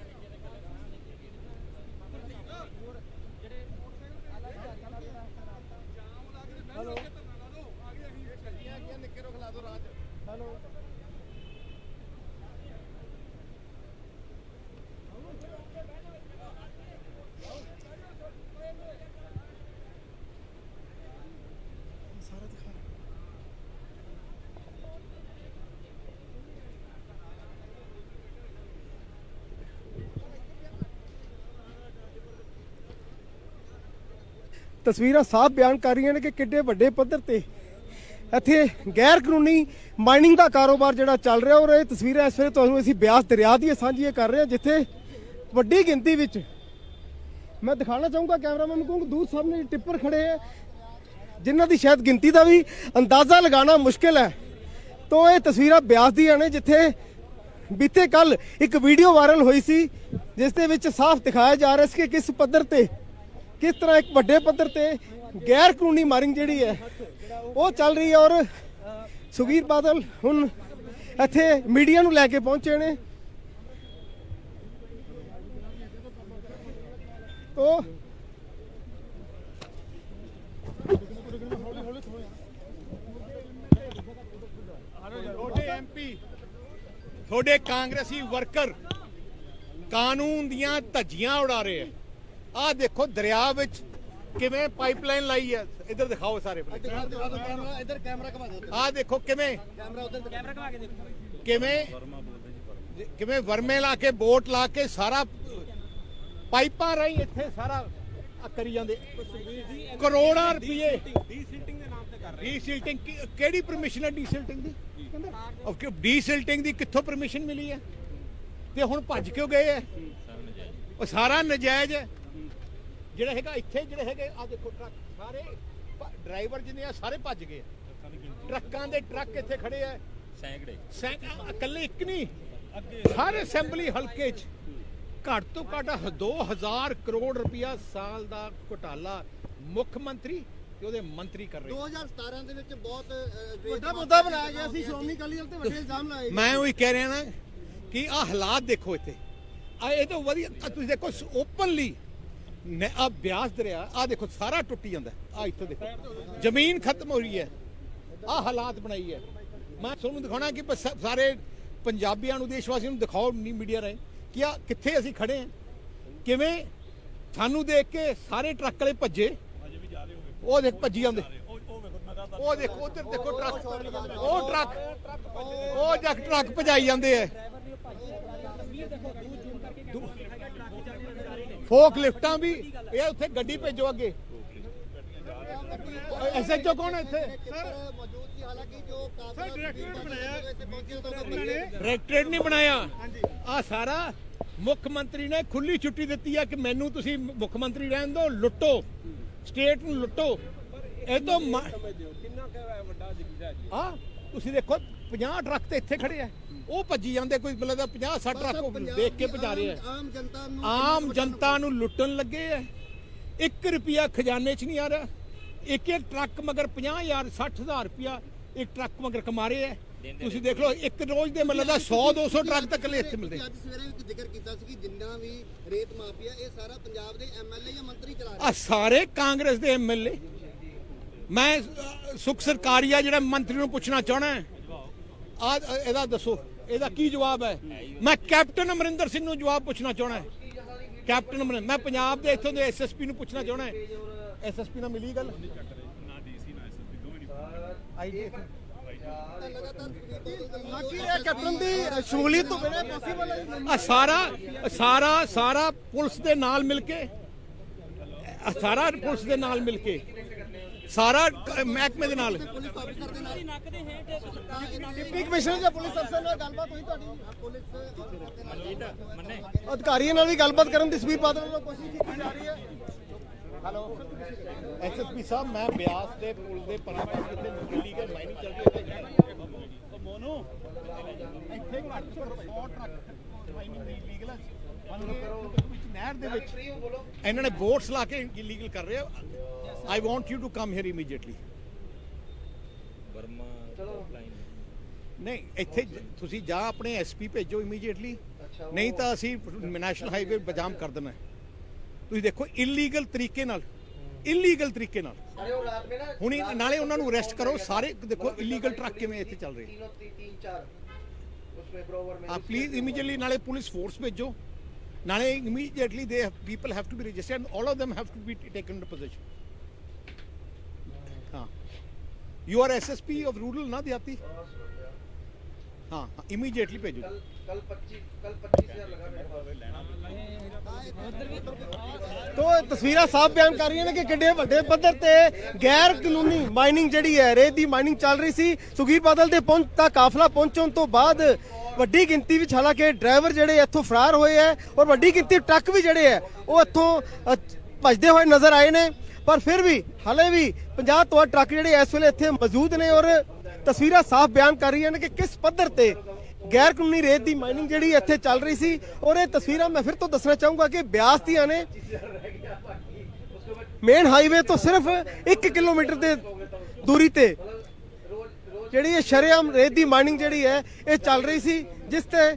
ਤਸਵੀਰਾਂ ਸਾਫ਼ ਬਿਆਨ ਕਰ ਰਹੀਆਂ ਨੇ ਕਿ ਕਿੱਡੇ ਵੱਡੇ ਪੱਧਰ ਤੇ ਇੱਥੇ ਗੈਰ ਕਾਨੂੰਨੀ ਮਾਈਨਿੰਗ ਦਾ ਕਾਰੋਬਾਰ ਜਿਹੜਾ ਚੱਲ ਰਿਹਾ। ਔਰ ਇਹ ਤਸਵੀਰਾਂ ਇਸ ਵੇਲੇ ਤੁਹਾਨੂੰ ਅਸੀਂ ਬਿਆਸ ਦਰਿਆ ਦੀਆਂ ਸਾਂਝੀਆਂ ਕਰ ਰਹੇ ਹਾਂ, ਜਿੱਥੇ ਵੱਡੀ ਗਿਣਤੀ ਵਿੱਚ ਮੈਂ ਦਿਖਾਣਾ ਚਾਹੂੰਗਾ ਕੈਮਰਾਮੈਨ ਨੂੰ ਕਹੂੰਗਾ ਦੂਰ ਸਾਹਮਣੇ ਟਿੱਪਰ ਖੜੇ ਹੈ ਜਿਨ੍ਹਾਂ ਦੀ ਸ਼ਾਇਦ ਗਿਣਤੀ ਦਾ ਵੀ ਅੰਦਾਜ਼ਾ ਲਗਾਉਣਾ ਮੁਸ਼ਕਿਲ ਹੈ। ਤੋਂ ਇਹ ਤਸਵੀਰਾਂ ਬਿਆਸ ਦੀਆਂ ਨੇ, ਜਿੱਥੇ ਬੀਤੇ ਕੱਲ ਇੱਕ ਵੀਡੀਓ ਵਾਇਰਲ ਹੋਈ ਸੀ ਜਿਸ ਦੇ ਵਿੱਚ ਸਾਫ਼ ਦਿਖਾਇਆ ਜਾ ਰਿਹਾ ਸੀ ਕਿ ਕਿਸ ਪੱਧਰ ਤੇ ਕਿਸ ਤਰ੍ਹਾਂ ਇੱਕ ਵੱਡੇ ਪੱਧਰ ਤੇ ਗੈਰ ਕਾਨੂੰਨੀ ਮਾਈਨਿੰਗ ਜਿਹੜੀ ਹੈ ਉਹ ਚੱਲ ਰਹੀ ਹੈ। ਔਰ ਸੁਖਬੀਰ ਬਾਦਲ ਹੁਣ ਇੱਥੇ ਮੀਡੀਆ ਨੂੰ ਲੈ ਕੇ ਪਹੁੰਚੇ ਨੇ। ਤੋ ਤੁਹਾਡੇ ਐਮਪੀ ਤੁਹਾਡੇ ਕਾਂਗਰਸੀ ਵਰਕਰ ਕਾਨੂੰਨ ਦੀਆਂ ਧੱਜੀਆਂ ਉਡਾ ਰਹੇ ਆ। ਆਹ ਦੇਖੋ ਦਰਿਆ ਵਿੱਚ ਕਿਵੇਂ ਪਾਈਪਲਾਈਨ ਲਾਈ ਹੈ, ਇੱਧਰ ਦਿਖਾਓ ਸਾਰੇ ਇੱਧਰ ਕੈਮਰਾ ਘੁਮਾ ਦਿਓ। ਆਹ ਦੇਖੋ ਕਿਵੇਂ ਕੈਮਰਾ ਉਧਰ ਕੈਮਰਾ ਘੁਮਾ ਕੇ ਦੇਖੋ ਕਿਵੇਂ ਵਰਮੇ ਲਾ ਕੇ ਬੋਟ ਲਾ ਕੇ ਸਾਰਾ ਪਾਈਪਾਂ ਰਾਹੀਂ ਇੱਥੇ ਸਾਰਾ ਕਰੀ ਜਾਂਦੇ ਕਰੋੜਾਂ ਰੁਪਏ। ਡੀਸਿਲਟਿੰਗ ਦੇ ਨਾਮ ਤੇ ਕਰ ਰਹੇ ਡੀਸਿਲਟਿੰਗ ਕਿਹੜੀ ਪਰਮਿਸ਼ਨ ਹੈ ਡੀਸਿਲਟਿੰਗ ਦੀ? ਓਕੇ ਡੀਸਿਲਟਿੰਗ ਦੀ ਕਿੱਥੋਂ ਪਰਮਿਸ਼ਨ ਮਿਲੀ ਹੈ ਤੇ ਹੁਣ ਭੱਜ ਕਿਉਂ ਗਏ ਹੈ? ਉਹ ਸਾਰਾ ਨਜਾਇਜ਼ ਹੈ ਜਿਹੜਾ ਹੈਗਾ ਇੱਥੇ ਜਿਹੜੇ ਹੈਗੇ ਆ ਦੇਖੋ ਟਰੱਕ ਸਾਰੇ ਡਰਾਈਵਰ ਜਿੰਨੇ ਆ ਸਾਰੇ ਭੱਜ ਗਏ। ਟਰੱਕਾਂ ਦੇ ਟਰੱਕ ਇੱਥੇ ਖੜੇ ਆ ਸੈਂਕੜੇ ਇਕੱਲੇ ਇੱਕ ਨਹੀਂ ਸਾਰੇ ਅਸੈਂਬਲੀ ਹਲਕੇ 'ਚ ਘੱਟ ਤੋਂ ਘੱਟ 2000 ਕਰੋੜ ਰੁਪਇਆ ਸਾਲ ਦਾ ਘੁਟਾਲਾ ਮੁੱਖ ਮੰਤਰੀ ਤੇ ਉਹਦੇ ਮੰਤਰੀ ਕਰ ਰਹੇ। 2017 ਦੇ ਵਿੱਚ ਬਹੁਤ ਵੱਡਾ ਮੁੱਦਾ ਬਣਾਇਆ ਗਿਆ ਸੀ, ਸ਼੍ਰੋਮਣੀ ਅਕਾਲੀ ਦਲ ਤੇ ਵੱਡੇ ਇਲਜ਼ਾਮ ਲਾਏ ਗਏ। ਮੈਂ ਉਹੀ ਕਹਿ ਰਿਹਾ ਨਾ ਕਿ ਆਹ ਹਾਲਾਤ ਦੇਖੋ ਇੱਥੇ ਆ ਇਹ ਤਾਂ ਵਧੀਆ ਤੁਸੀਂ ਦੇਖੋ ਓਪਨਲੀ ਆ ਬਿਆਸ ਦਰਿਆ ਆ ਦੇਖੋ ਸਾਰਾ ਟੁੱਟੀ ਜਾਂਦਾ ਆ ਇੱਥੇ ਦੇਖੋ ਜ਼ਮੀਨ ਖਤਮ ਹੋ ਰਹੀ ਹੈ। ਆ ਹਾਲਾਤ ਬਣਾਈ ਹੈ। ਮੈਂ ਤੁਹਾਨੂੰ ਦਿਖਾਉਣਾ ਕਿ ਸਾਰੇ ਪੰਜਾਬੀਆਂ ਨੂੰ ਦੇਸ਼ ਵਾਸੀਆਂ ਨੂੰ ਦਿਖਾਓ ਮੀਡੀਆ ਰਾਹੀਂ ਕਿ ਆ ਕਿੱਥੇ ਅਸੀਂ ਖੜੇ ਹਾਂ, ਕਿਵੇਂ ਸਾਨੂੰ ਦੇਖ ਕੇ ਸਾਰੇ ਟਰੱਕ ਵਾਲੇ ਭੱਜੇ। ਉਹ ਦੇਖ ਭੱਜੀ ਜਾਂਦੇ, ਉਹ ਦੇਖੋ ਉਧਰ ਦੇਖੋ ਟਰੱਕ, ਉਹ ਟਰੱਕ ਭਜਾਈ ਜਾਂਦੇ ਆ। ਫੋਕ ਲਿਫਟਾਂ ਵੀ ਇਹ ਉੱਥੇ ਗੱਡੀ ਭੇਜੋ ਅੱਗੇ ਐਸਐਚਓ ਕੌਣ ਹੈ ਇੱਥੇ ਮੌਜੂਦ ਸੀ ਹਾਲਾਂਕਿ ਜੋ ਕਾਫਲਾ ਡਾਇਰੈਕਟੋਰੇਟ ਬਣਾਇਆ ਇੱਥੇ ਪਹੁੰਚੇ ਤੋਂ ਡਾਇਰੈਕਟਰੇਟ ਨਹੀਂ ਬਣਾਇਆ ਆ ਸਾਰਾ ਮੁੱਖ ਮੰਤਰੀ ਨੇ ਖੁੱਲੀ ਛੁੱਟੀ ਦਿੱਤੀ ਆ ਕਿ ਮੈਨੂੰ ਤੁਸੀਂ ਮੁੱਖ ਮੰਤਰੀ ਰਹਿਣ ਦਿਓ ਲੁੱਟੋ ਸਟੇਟ ਨੂੰ ਲੁੱਟੋ ਇਹ ਤੋਂ ਕਿੰਨਾ ਵੱਡਾ ਜ਼ਿਲ੍ਹਾ ਜੀ ਆ ਤੁਸੀਂ ਦੇਖੋ 50 ਟਰੱਕ ਤੇ ਇੱਥੇ ਖੜੇ ਆ ਉਹ ਭੱਜੀ ਜਾਂਦੇ ਕੋਈ ਮਤਲਬ 50 60 ਟਰੱਕ ਦੇਖ ਕੇ ਭਜਾ ਰਹੇ ਆ ਆਮ ਜਨਤਾ ਨੂੰ ਲੁੱਟਣ ਲੱਗੇ ਆ 1 ਰੁਪਿਆ ਖਜ਼ਾਨੇ 'ਚ ਨਹੀਂ ਆ ਰਿਹਾ ਇੱਕ ਟਰੱਕ ਮਗਰ 50,000 60,000 ਰੁਪਿਆ ਇੱਕ ਟਰੱਕ ਮਗਰ ਕਮਾ ਰਹੇ ਆ ਤੁਸੀਂ ਦੇਖ ਲਓ ਇੱਕ ਰੋਜ਼ ਦੇ ਮਤਲਬ 100-200 ਟਰੱਕ ਤੱਕ ਇੱਥੇ ਮਿਲਦੇ ਅੱਜ ਸਵੇਰੇ ਵੀ ਜ਼ਿਕਰ ਕੀਤਾ ਸੀ ਕਿ ਜਿੰਨਾ ਵੀ ਰੇਤ ਮਾਫੀਆ ਇਹ ਸਾਰਾ ਪੰਜਾਬ ਦੇ ਐਮਐਲਏ ਜਾਂ ਮੰਤਰੀ ਚਲਾ ਰਹੇ ਆ ਸਾਰੇ ਕਾਂਗਰਸ ਦੇ ਐਮਐਲਏ ਮੈਂ ਸੁਖ ਸਰਕਾਰੀਆ ਜਿਹੜਾ ਮੰਤਰੀ ਨੂੰ ਪੁੱਛਣਾ ਚਾਹਣਾ ਆ ਇਹਦਾ ਦੱਸੋ ਇਹਦਾ ਕੀ ਜਵਾਬ ਹੈ ਮੈਂ ਕੈਪਟਨ ਅਮਰਿੰਦਰ ਸਿੰਘ ਨੂੰ ਜਵਾਬ ਪੁੱਛਣਾ ਚਾਹਣਾ ਕੈਪਟਨ ਅਮਰਿੰਦਰ ਮੈਂ ਪੰਜਾਬ ਦੇ ਇੱਥੋਂ ਦੇ ਐਸਐਸਪੀ ਨੂੰ ਪੁੱਛਣਾ ਚਾਹਣਾ ਐਸਐਸਪੀ ਨਾਲ ਮਿਲੀ ਗੱਲ ਨਾ ਡੀਸੀ ਨਾ ਐਸਐਸਪੀ ਦੋਵੇਂ ਨਹੀਂ ਆਈਜੀ ਬਾਕੀ ਇਹ ਕੈਪਟਨ ਦੀ ਸ਼ਮੂਲੀਅਤ ਤੋਂ ਬਿਨਾਂ ਪੋਸੀਬਲ ਹੈ ਆ ਸਾਰਾ ਪੁਲਿਸ ਦੇ ਨਾਲ ਮਿਲ ਕੇ ਸਾਰਾ ਪੁਲਿਸ ਦੇ ਨਾਲ ਮਿਲ ਕੇ ਸਾਰਾ ਮਹਿਕਮੇ ਦੇ ਨਾਲ ਪੁਲਿਸ ਅਫਸਰ ਦੇ ਨਾਲ ਡਿਪਟੀ ਕਮਿਸ਼ਨਰ ਜਾਂ ਪੁਲਿਸ ਅਫਸਰ ਨਾਲ ਗੱਲਬਾਤ ਹੋਈ ਤੁਹਾਡੀ ਪੁਲਿਸ ਅਧਿਕਾਰੀਆਂ ਨਾਲ ਵੀ ਗੱਲਬਾਤ ਕਰਨ ਦੀ ਸੁਖਬੀਰ ਬਾਦਲ ਵੱਲੋਂ ਕੋਸ਼ਿਸ਼ ਕੀਤੀ ਜਾ ਰਹੀ ਹੈ ਹੈਲੋ ਐਸਐਸਪੀ ਸਾਹਿਬ ਮੈਂ ਬਿਆਸ ਦੇ ਪੁਲ ਦੇ ਪਰਾਂ ਜਿੱਥੇ ਇਲੀਗਲ ਮਾਈਨਿੰਗ ਚੱਲਦੀ ਹੈ ਮੋਨੂ ਇੱਥੇ ਘੱਟ ਤੋਂ 100 ਟਰੱਕ ਮਾਈਨਿੰਗ ਦੀ ਇਲੀਗਲ ਹੈ ਵਿੱਚ ਨਹਿਰ ਦੇ ਵਿੱਚ ਇਹਨਾਂ ਨੇ ਬੋਟਸ ਲਾ ਕੇ ਇਲੀਗਲ ਕਰ ਰਹੇ ਆ I want you to come here immediately Verma line ਨਹੀਂ ਇੱਥੇ ਤੁਸੀਂ ਜਾਂ ਆਪਣੇ ਐਸਪੀ ਭੇਜੋ ਇਮੀਡੀਏਟਲੀ ਨਹੀਂ ਤਾਂ ਅਸੀਂ ਨੈਸ਼ਨਲ ਹਾਈਵੇ ਜਾਮ ਕਰ ਦੇਣਾ ਤੁਸੀਂ ਦੇਖੋ ਇਲੀਗਲ ਤਰੀਕੇ ਨਾਲ अरे वो रात में ना ਹੁਣੀ ਨਾਲੇ ਉਹਨਾਂ ਨੂੰ ਅਰੈਸਟ ਕਰੋ ਸਾਰੇ ਦੇਖੋ ਇਲੀਗਲ ਟਰੱਕ ਕਿਵੇਂ ਇੱਥੇ ਚੱਲ ਰਹੇ तीन चार उसमें ब्रोवर में ਆ ਪਲੀਜ਼ ਇਮੀਡੀਏਟਲੀ ਨਾਲੇ ਪੁਲਿਸ ਫੋਰਸ ਭੇਜੋ ਨਾਲੇ immediately the people have to be registered and all of them have to be taken into possession ਹਾਂ you are SSP of rural ਨਾ ਦਿਹਾਤੀ ਹਾਂ ਇਮੀਡੀਏਟਲੀ ਭੇਜੋ कल 25,000 लगा ਤੋ ਤਸਵੀਰਾਂ ਸਾਫ਼ ਬਿਆਨ ਕਰ ਰਹੀਆਂ ਨੇ ਕਿ ਕਿੰਨੇ ਵੱਡੇ ਪੱਧਰ ਤੇ ਗੈਰ ਕਾਨੂੰਨੀ ਮਾਈਨਿੰਗ ਜਿਹੜੀ ਹੈ ਰੇਤ ਦੀ ਮਾਈਨਿੰਗ ਚੱਲ ਰਹੀ ਸੀ ਸੁਖਬੀਰ ਬਾਦਲ ਦੇ ਪਹੁੰਚਦਾ ਕਾਫਲਾ ਪਹੁੰਚਣ ਤੋਂ ਬਾਅਦ ਵੱਡੀ ਗਿਣਤੀ ਵਿੱਚ ਹਾਲਾਂਕਿ ਡਰਾਈਵਰ ਜਿਹੜੇ ਇੱਥੋਂ ਫਰਾਰ ਹੋਏ ਹੈ ਔਰ ਵੱਡੀ ਗਿਣਤੀ ਟਰੱਕ ਵੀ ਜਿਹੜੇ ਹੈ ਉਹ ਇੱਥੋਂ ਭੱਜਦੇ ਹੋਏ ਨਜ਼ਰ ਆਏ ਨੇ ਪਰ ਫਿਰ ਵੀ ਹਾਲੇ ਵੀ 50 ਤੋਂ ਵੱਧ ਟਰੱਕ ਜਿਹੜੇ ਇਸ ਵੇਲੇ ਇੱਥੇ ਮੌਜੂਦ ਨੇ ਔਰ ਤਸਵੀਰਾਂ ਸਾਫ਼ ਬਿਆਨ ਕਰ ਰਹੀਆਂ ਨੇ ਕਿ ਕਿਸ ਪੱਧਰ ਤੇ ਗੈਰ ਕਾਨੂੰਨੀ ਰੇਤ ਦੀ ਮਾਈਨਿੰਗ ਜਿਹੜੀ ਇੱਥੇ ਚੱਲ ਰਹੀ ਸੀ ਔਰ ਇਹ ਤਸਵੀਰਾਂ ਮੈਂ ਫਿਰ ਤੋਂ ਦੱਸਣਾ ਚਾਹੂੰਗਾ ਕਿ ਬਿਆਸ ਦੀਆਂ ਨੇ ਮੇਨ ਹਾਈਵੇ ਤੋਂ ਸਿਰਫ 1 ਕਿਲੋਮੀਟਰ ਦੇ ਦੂਰੀ ਤੇ ਜਿਹੜੀ ਇਹ ਸ਼ਰੇਆਮ ਰੇਤ ਦੀ ਮਾਈਨਿੰਗ ਜਿਹੜੀ ਹੈ ਇਹ ਚੱਲ ਰਹੀ ਸੀ ਜਿਸ ਤੇ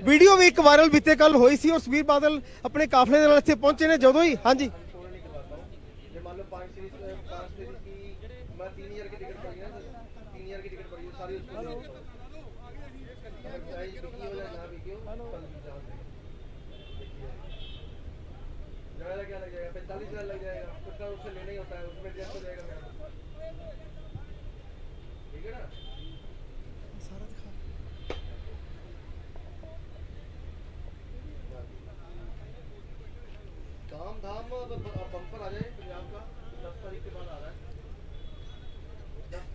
ਵੀਡੀਓ ਵੀ ਇੱਕ ਵਾਇਰਲ ਬੀਤੇ ਕੱਲ ਹੋਈ ਸੀ ਔਰ ਸੁਖਬੀਰ ਬਾਦਲ ਆਪਣੇ ਕਾਫਲੇ ਦੇ ਨਾਲ ਇੱਥੇ ਪਹੁੰਚੇ ਨੇ ਜਦੋਂ ਹੀ ਹਾਂਜੀ मान लो 5 सीरीज की मैं 3 ईयर की टिकट पड़ी है 3 ईयर की टिकट पड़ी है सारी उसको प्राइस बिकी हो जाए ना बिकी हो ज्यादा क्या लग जाएगा 45,000 लग जाएगा कुछ का उससे लेना ही होता है उसमें एडजस्ट हो जाएगा मेरा ठीक है ना काम धाम बम्पर आ जाए पंजाब का 10 तारीख के बाद आ रहा है